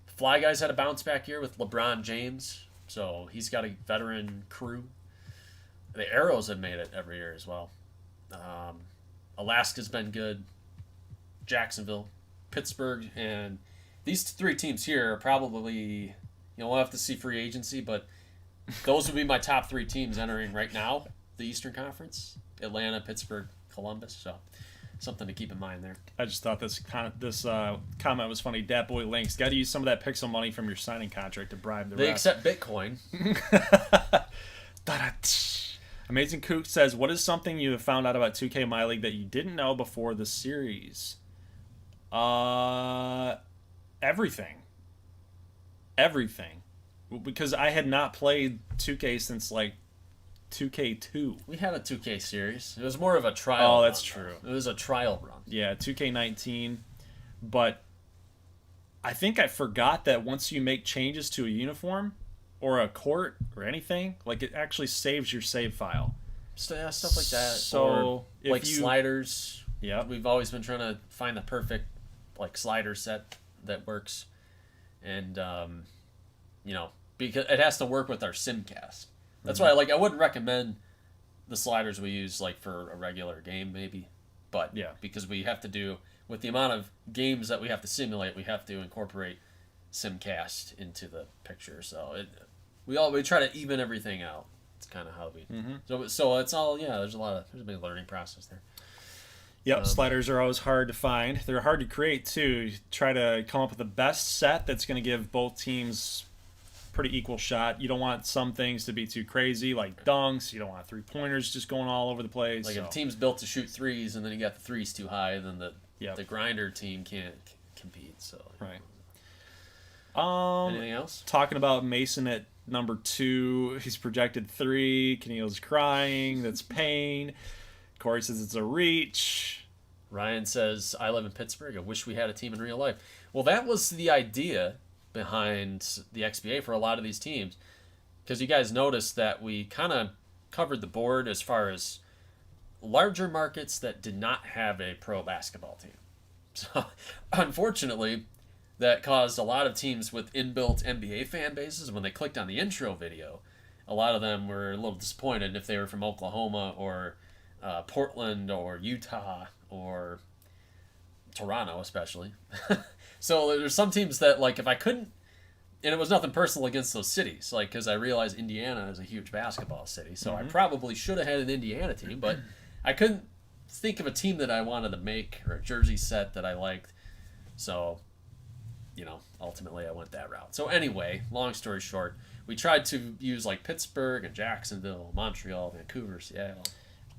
B: Fly Guys had a bounce back year with LeBron James, so he's got a veteran crew. The Arrows have made it every year as well. Alaska's been good. Jacksonville, Pittsburgh, and these 3 teams here are probably, we'll have to see free agency, but those would be my top 3 teams entering right now, the Eastern Conference: Atlanta, Pittsburgh, Columbus. So something to keep in mind there.
A: I just thought this comment was funny. Dat Boy Links, got to use some of that pixel money from your signing contract to bribe the refs.
B: They accept Bitcoin.
A: Amazing Kook says, what is something you have found out about 2K My League that you didn't know before the series? Everything. Because I had not played 2K since 2K2.
B: We had a 2K series. It was more of a trial.
A: Oh, that's true.
B: It was a trial run.
A: Yeah, 2K19. But I think I forgot that once you make changes to a uniform or a court or anything, it actually saves your save file.
B: Stuff like that.
A: So
B: or sliders.
A: Yeah.
B: We've always been trying to find the perfect slider set that works. And because it has to work with our SimCast. That's why I wouldn't recommend the sliders we use for a regular game maybe. But
A: yeah,
B: because we have to do, with the amount of games that we have to simulate, we have to incorporate SimCast into the picture. So we try to even everything out. It's kind of how we. So it's all there's a big learning process there.
A: Yep, sliders are always hard to find. They're hard to create too. You try to come up with the best set that's going to give both teams pretty equal shot. You don't want some things to be too crazy, like dunks. You don't want 3-pointers just going all over the place.
B: If a team's built to shoot threes and then you got the threes too high, then the
A: Yep.
B: The grinder team can't compete. So
A: Right.
B: Anything else?
A: Talking about Mason at number 2, he's projected 3. Keneal's crying. That's pain. Corey says it's a reach.
B: Ryan says, I live in Pittsburgh. I wish we had a team in real life. Well, that was the idea behind the XBA for a lot of these teams. Because you guys noticed that we kind of covered the board as far as larger markets that did not have a pro basketball team. So, unfortunately, that caused a lot of teams with inbuilt NBA fan bases. When they clicked on the intro video, a lot of them were a little disappointed if they were from Oklahoma or Portland or Utah or Toronto, especially. So there's some teams that, like, if I couldn't, and it was nothing personal against those cities, like, because I realize Indiana is a huge basketball city, so I probably should have had an Indiana team, but I couldn't think of a team that I wanted to make or a jersey set that I liked. So, ultimately I went that route. So anyway, long story short, we tried to use like Pittsburgh and Jacksonville, Montreal, Vancouver, Seattle.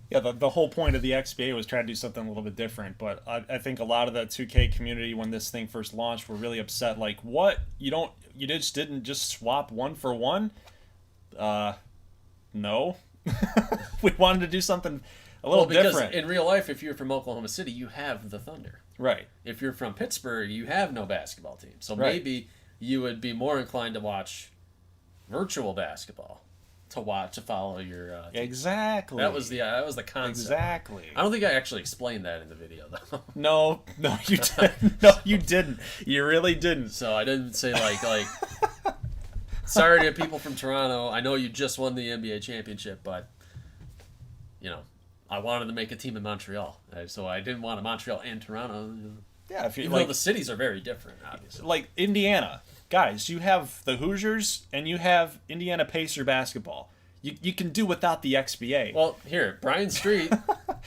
A: Yeah, the whole point of the XBA was trying to do something a little bit different, but I think a lot of the 2K community when this thing first launched were really upset. Like, what? You just didn't just swap 1 for 1? No. We wanted to do something a little different.
B: In real life, if you're from Oklahoma City, you have the Thunder.
A: Right.
B: If you're from Pittsburgh, you have no basketball team. So
A: Right.
B: maybe you would be more inclined to watch virtual basketball to follow your team.
A: Exactly.
B: That was the concept.
A: Exactly.
B: I don't think I actually explained that in the video though.
A: No, you didn't. No, you didn't. You really didn't.
B: So I didn't say like sorry to people from Toronto. I know you just won the NBA championship, but I wanted to make a team in Montreal, so I didn't want a Montreal and Toronto.
A: Yeah, if you
B: Even though the cities are very different, obviously.
A: like Indiana, guys, you have the Hoosiers and you have Indiana Pacer basketball. You can do without the XBA.
B: Well, here, Brian Street,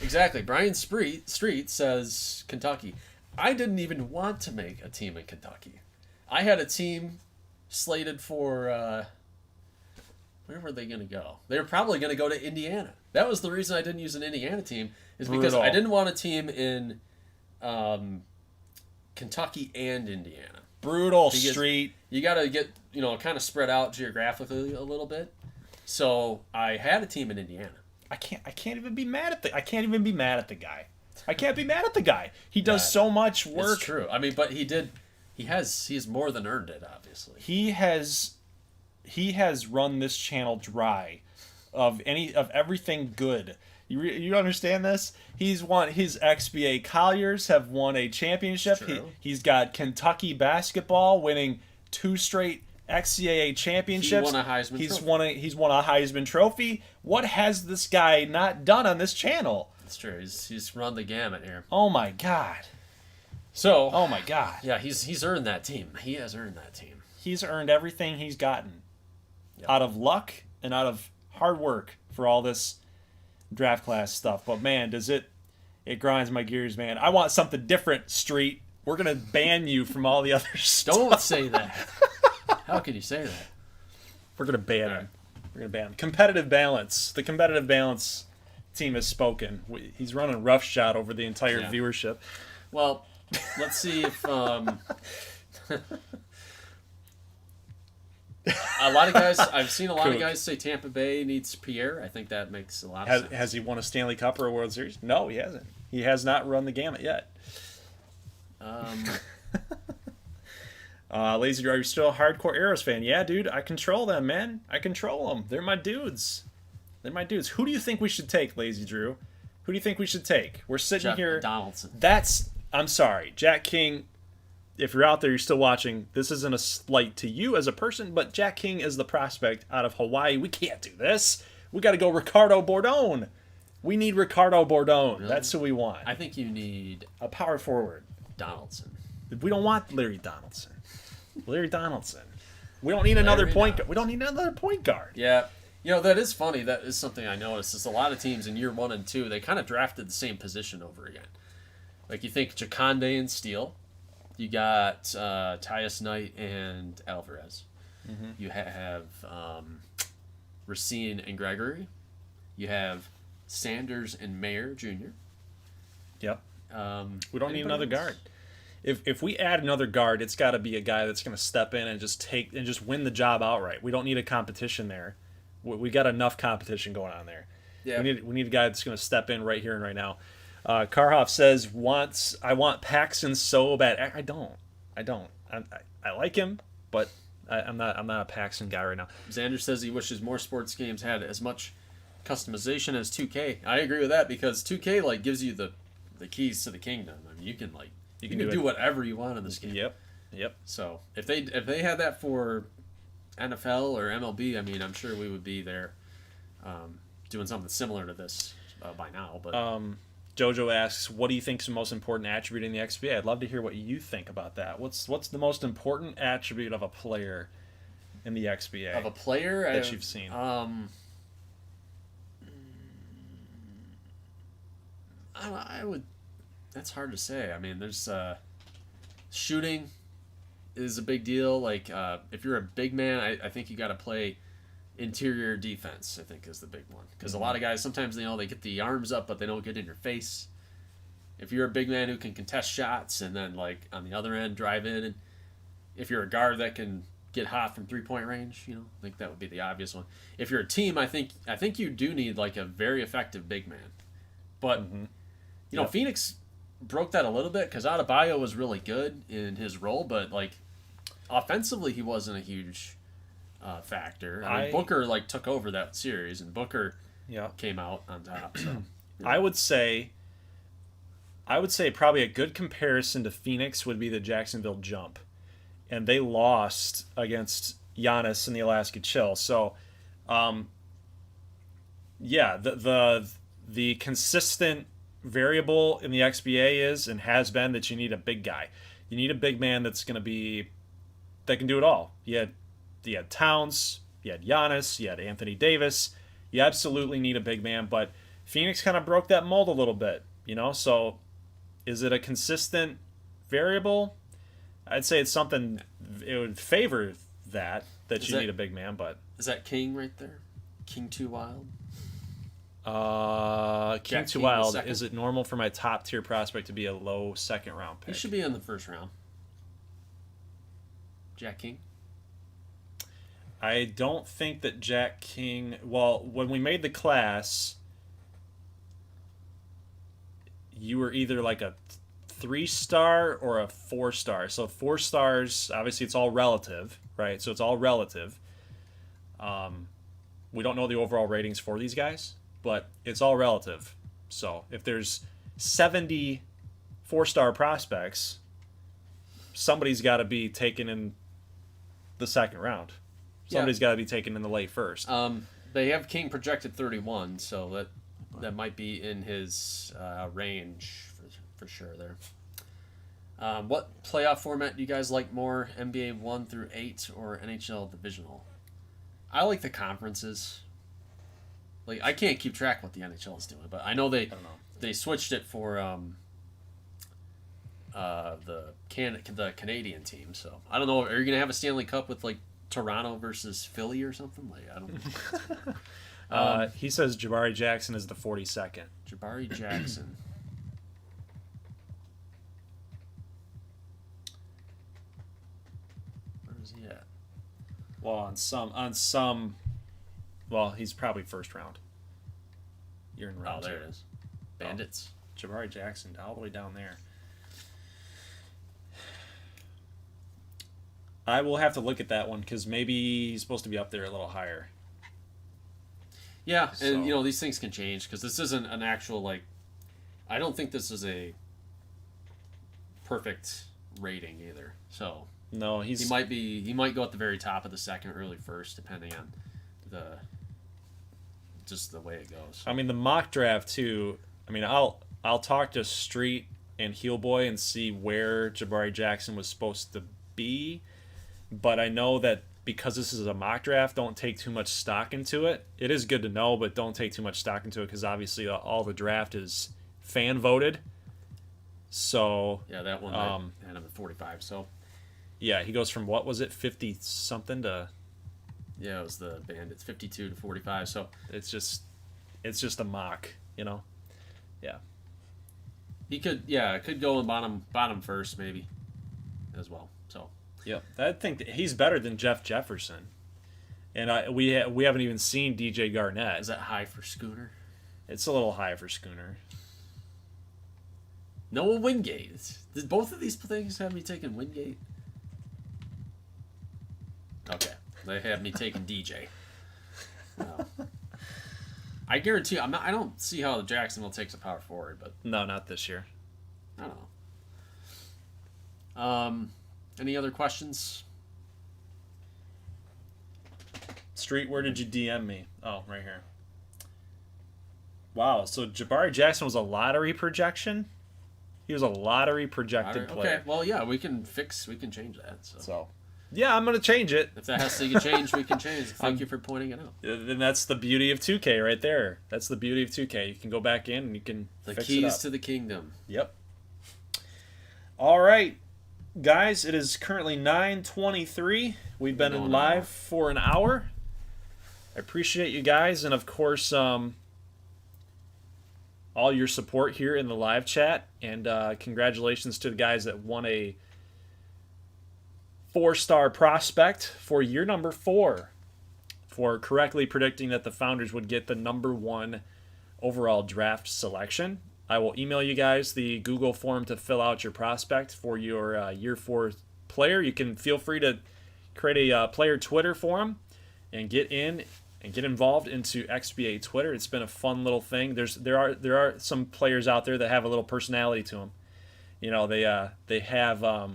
B: exactly. Brian Street says Kentucky. I didn't even want to make a team in Kentucky. I had a team slated for where were they going to go? They were probably going to go to Indiana. That was the reason I didn't use an Indiana team, is because
A: Brutal.
B: I didn't want a team in Kentucky and Indiana.
A: Brutal
B: Because
A: Street.
B: You got to get, kind of spread out geographically a little bit. So I had a team in Indiana.
A: I can't even be mad at the guy. I can't be mad at the guy. He does so much work.
B: It's true. I mean, but he's more than earned it, obviously.
A: He has run this channel dry of everything good. You understand this? He's won his XBA Colliers have won a championship. He's got Kentucky basketball winning 2 straight XCAA championships.
B: He won a Heisman Trophy.
A: He's won a Heisman Trophy. What has this guy not done on this channel?
B: It's true. He's run the gamut here.
A: Oh my god.
B: So.
A: Oh my god.
B: Yeah, he's earned that team. He has earned that team.
A: He's earned everything he's gotten out of luck and out of hard work for all this draft class stuff. But man, it grinds my gears, man. I want something different, Street. We're gonna ban you from all the other stuff.
B: Don't say that. How can you say that?
A: We're gonna ban him. We're gonna ban him. Competitive balance. The competitive balance team has spoken. He's running roughshod over the entire viewership.
B: Well, let's see if a lot of guys. I've seen a lot of guys say Tampa Bay needs Pierre. I think that makes a lot of sense.
A: Has he won a Stanley Cup or a World Series? No, he hasn't. He has not run the gamut yet. Lazy Driver, still a hardcore Arrows fan. Yeah, dude, I control them, man. I control them. They're my dudes. Who do you think we should take, Lazy Drew? Who do you think we should take? We're sitting here.
B: Donaldson.
A: I'm sorry, Jack King. If you're out there, you're still watching. This isn't a slight to you as a person, but Jack King is the prospect out of Hawaii. We can't do this. We got to go Ricardo Bordone. We need Ricardo Bordone. Really? That's who we want.
B: I think you need
A: a power forward.
B: Donaldson.
A: We don't want Larry Donaldson. We don't need another point guard. We don't need another point guard.
B: Yeah. That is funny. That is something I noticed. Is a lot of teams in year 1 and 2, they kind of drafted the same position over again. Like you think Jaconde and Steele. You got Tyus Knight and Alvarez. Mm-hmm. You have Racine and Gregory. You have Sanders and Mayer Jr.
A: Yep. We don't need another
B: else?
A: guard. If we add another guard, it's got to be a guy that's going to step in and just win the job outright. We don't need a competition there. We got enough competition going on there.
B: Yeah.
A: We need a guy that's going to step in right here and right now. Karhoff says I want Paxson so bad. I don't. I like him, but I'm not a Paxson guy right now.
B: Xander says he wishes more sports games had as much customization as 2K. I agree with that because 2K like gives you the keys to the kingdom. I mean, you can do whatever you want in this game.
A: Yep.
B: So if they had that for NFL or MLB, I mean, I'm sure we would be there doing something similar to this by now. But
A: Jojo asks, what do you think is the most important attribute in the XBA? I'd love to hear what you think about that. What's the most important attribute of a player in the XBA?
B: Of a player
A: that you've seen?
B: I would. That's hard to say. I mean, there's shooting is a big deal. Like if you're a big man, I think you got to play interior defense. I think is the big one because a lot of guys sometimes they get the arms up, but they don't get in your face. If you're a big man who can contest shots and then like on the other end drive in, and if you're a guard that can get hot from 3-point range, I think that would be the obvious one. If you're a team, I think you do need like a very effective big man, but Phoenix broke that a little bit because Adebayo was really good in his role, but like offensively he wasn't a huge factor. I mean, Booker like took over that series, and Booker came out on top. So
A: I would say probably a good comparison to Phoenix would be the Jacksonville Jump, and they lost against Giannis in the Alaska Chill. So, the consistent variable in the XBA is and has been that you need a big guy. You need a big man that can do it all. You had Towns, you had Giannis, you had Anthony Davis. You absolutely need a big man, but Phoenix kind of broke that mold a little bit, So, is it a consistent variable? I'd say it's something. It would favor that you need a big man, but
B: is that King right there? King Too Wild.
A: King Too Wild. Is it normal for my top tier prospect to be a low second round pick?
B: He should be in the first round. Jack King.
A: I don't think that Jack King. Well, when we made the class, you were either like a 3-star or a 4-star. So 4 stars, obviously, it's all relative, right? So it's all relative. We don't know the overall ratings for these guys, but it's all relative. So if there's 70 4-star prospects, somebody's got to be taken in the second round. Somebody's got to be taken in the late first.
B: They have King projected 31, so that might be in his range for sure there. What playoff format do you guys like more, NBA 1 through 8 or NHL divisional? I like the conferences. Like I can't keep track what the NHL is doing, but I know they switched it for the Canadian team. So I don't know. Are you gonna have a Stanley Cup with like Toronto versus Philly or something? Like I don't know.
A: He says Jabari Jackson is the 42nd.
B: Jabari Jackson. Where is he at?
A: Well, on some. Well, he's probably first round. You're in round 2.
B: There it is. Bandits.
A: Jabari Jackson, all the way down there. I will have to look at that one because maybe he's supposed to be up there a little higher.
B: Yeah, and these things can change because this isn't an actual like. I don't think this is a perfect rating either. So
A: no, he
B: might go at the very top of the second, early first, depending on just the way it goes.
A: I mean, the mock draft too. I mean, I'll talk to Street and Heel Boy and see where Jabari Jackson was supposed to be, but I know that because this is a mock draft, don't take too much stock into it. It is good to know, but don't take too much stock into it because obviously all the draft is fan voted. So
B: yeah, that one had him at 45. So
A: yeah, he goes from what was it, 50 something to.
B: Yeah, it was the Bandits, 52 to 45. So
A: it's just a mock, Yeah.
B: He could, yeah, could go in bottom first maybe, as well. So.
A: Yep, I think that he's better than Jeff Jefferson, and we haven't even seen DJ Garnett.
B: Is that high for Schooner?
A: It's a little high for Schooner.
B: Noah Wingate. Did both of these things have me taking Wingate? Okay, they have me taking DJ. No. I guarantee I don't see how Jacksonville takes a power forward, but
A: No, not this year.
B: I don't know. Any other questions?
A: Street, where did you DM me? Oh, right here. Wow, so Jabari Jackson was a lottery projection? He was a lottery projected player.
B: Okay, well, yeah, we can change that.
A: So, yeah, I'm going to change it.
B: If that has to get changed, we can change. Thank you for pointing it out.
A: And that's the beauty of 2K right there. That's the beauty of 2K. You can go back in and you can fix it up.
B: The keys to the kingdom.
A: Yep. All right, guys, it is currently 9:23. We've been in live for an hour. I appreciate you guys, and of course, all your support here in the live chat. And congratulations to the guys that won a 4-star prospect for year number 4 for correctly predicting that the Founders would get the number 1 overall draft selection. I will email you guys the Google form to fill out your prospect for your year 4 player. You can feel free to create a player Twitter forum and get in and get involved into XBA Twitter. It's been a fun little thing. There are some players out there that have a little personality to them. You know, they have a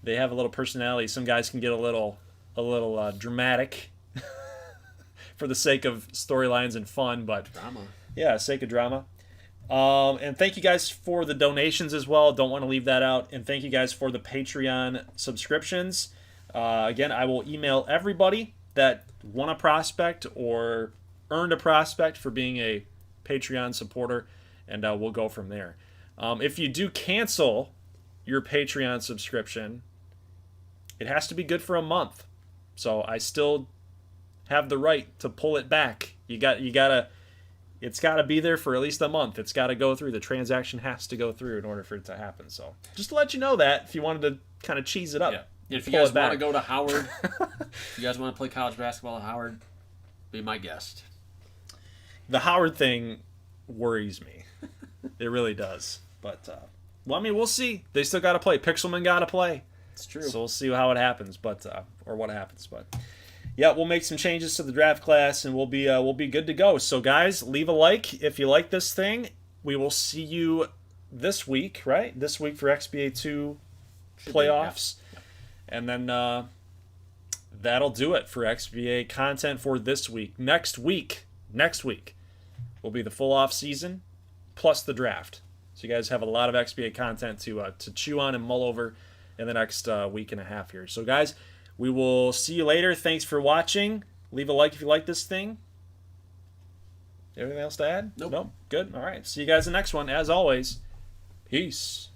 A: little personality. Some guys can get a little dramatic for the sake of storylines and fun, but
B: Drama.
A: Yeah, sake of drama. And thank you guys for the donations as well. Don't want to leave that out. And thank you guys for the Patreon subscriptions. Again, I will email everybody that won a prospect or earned a prospect for being a Patreon supporter, and we'll go from there. If you do cancel your Patreon subscription, it has to be good for a month. So I still have the right to pull it back. It's got to be there for at least a month. It's got to go through. The transaction has to go through in order for it to happen. So just to let you know that if you wanted to kind of cheese it up.
B: Yeah. If you guys want to go to Howard, if you guys want to play college basketball at Howard, be my guest.
A: The Howard thing worries me. It really does. But, well, I mean, we'll see. They still got to play. Pixelman got to play.
B: It's true.
A: So we'll see how it happens, or what happens. But yeah, we'll make some changes to the draft class, and we'll be good to go. So guys, leave a like if you like this thing. We will see you this week, right? This week for XBA 2 playoffs.
B: Yeah.
A: And then that'll do it for XBA content for this week. Next week will be the full off season plus the draft. So you guys have a lot of XBA content to chew on and mull over in the next week and a half here. So guys, we will see you later. Thanks for watching. Leave a like if you like this thing. Anything else to add?
B: Nope.
A: Good. All right. See you guys in the next one. As always, peace.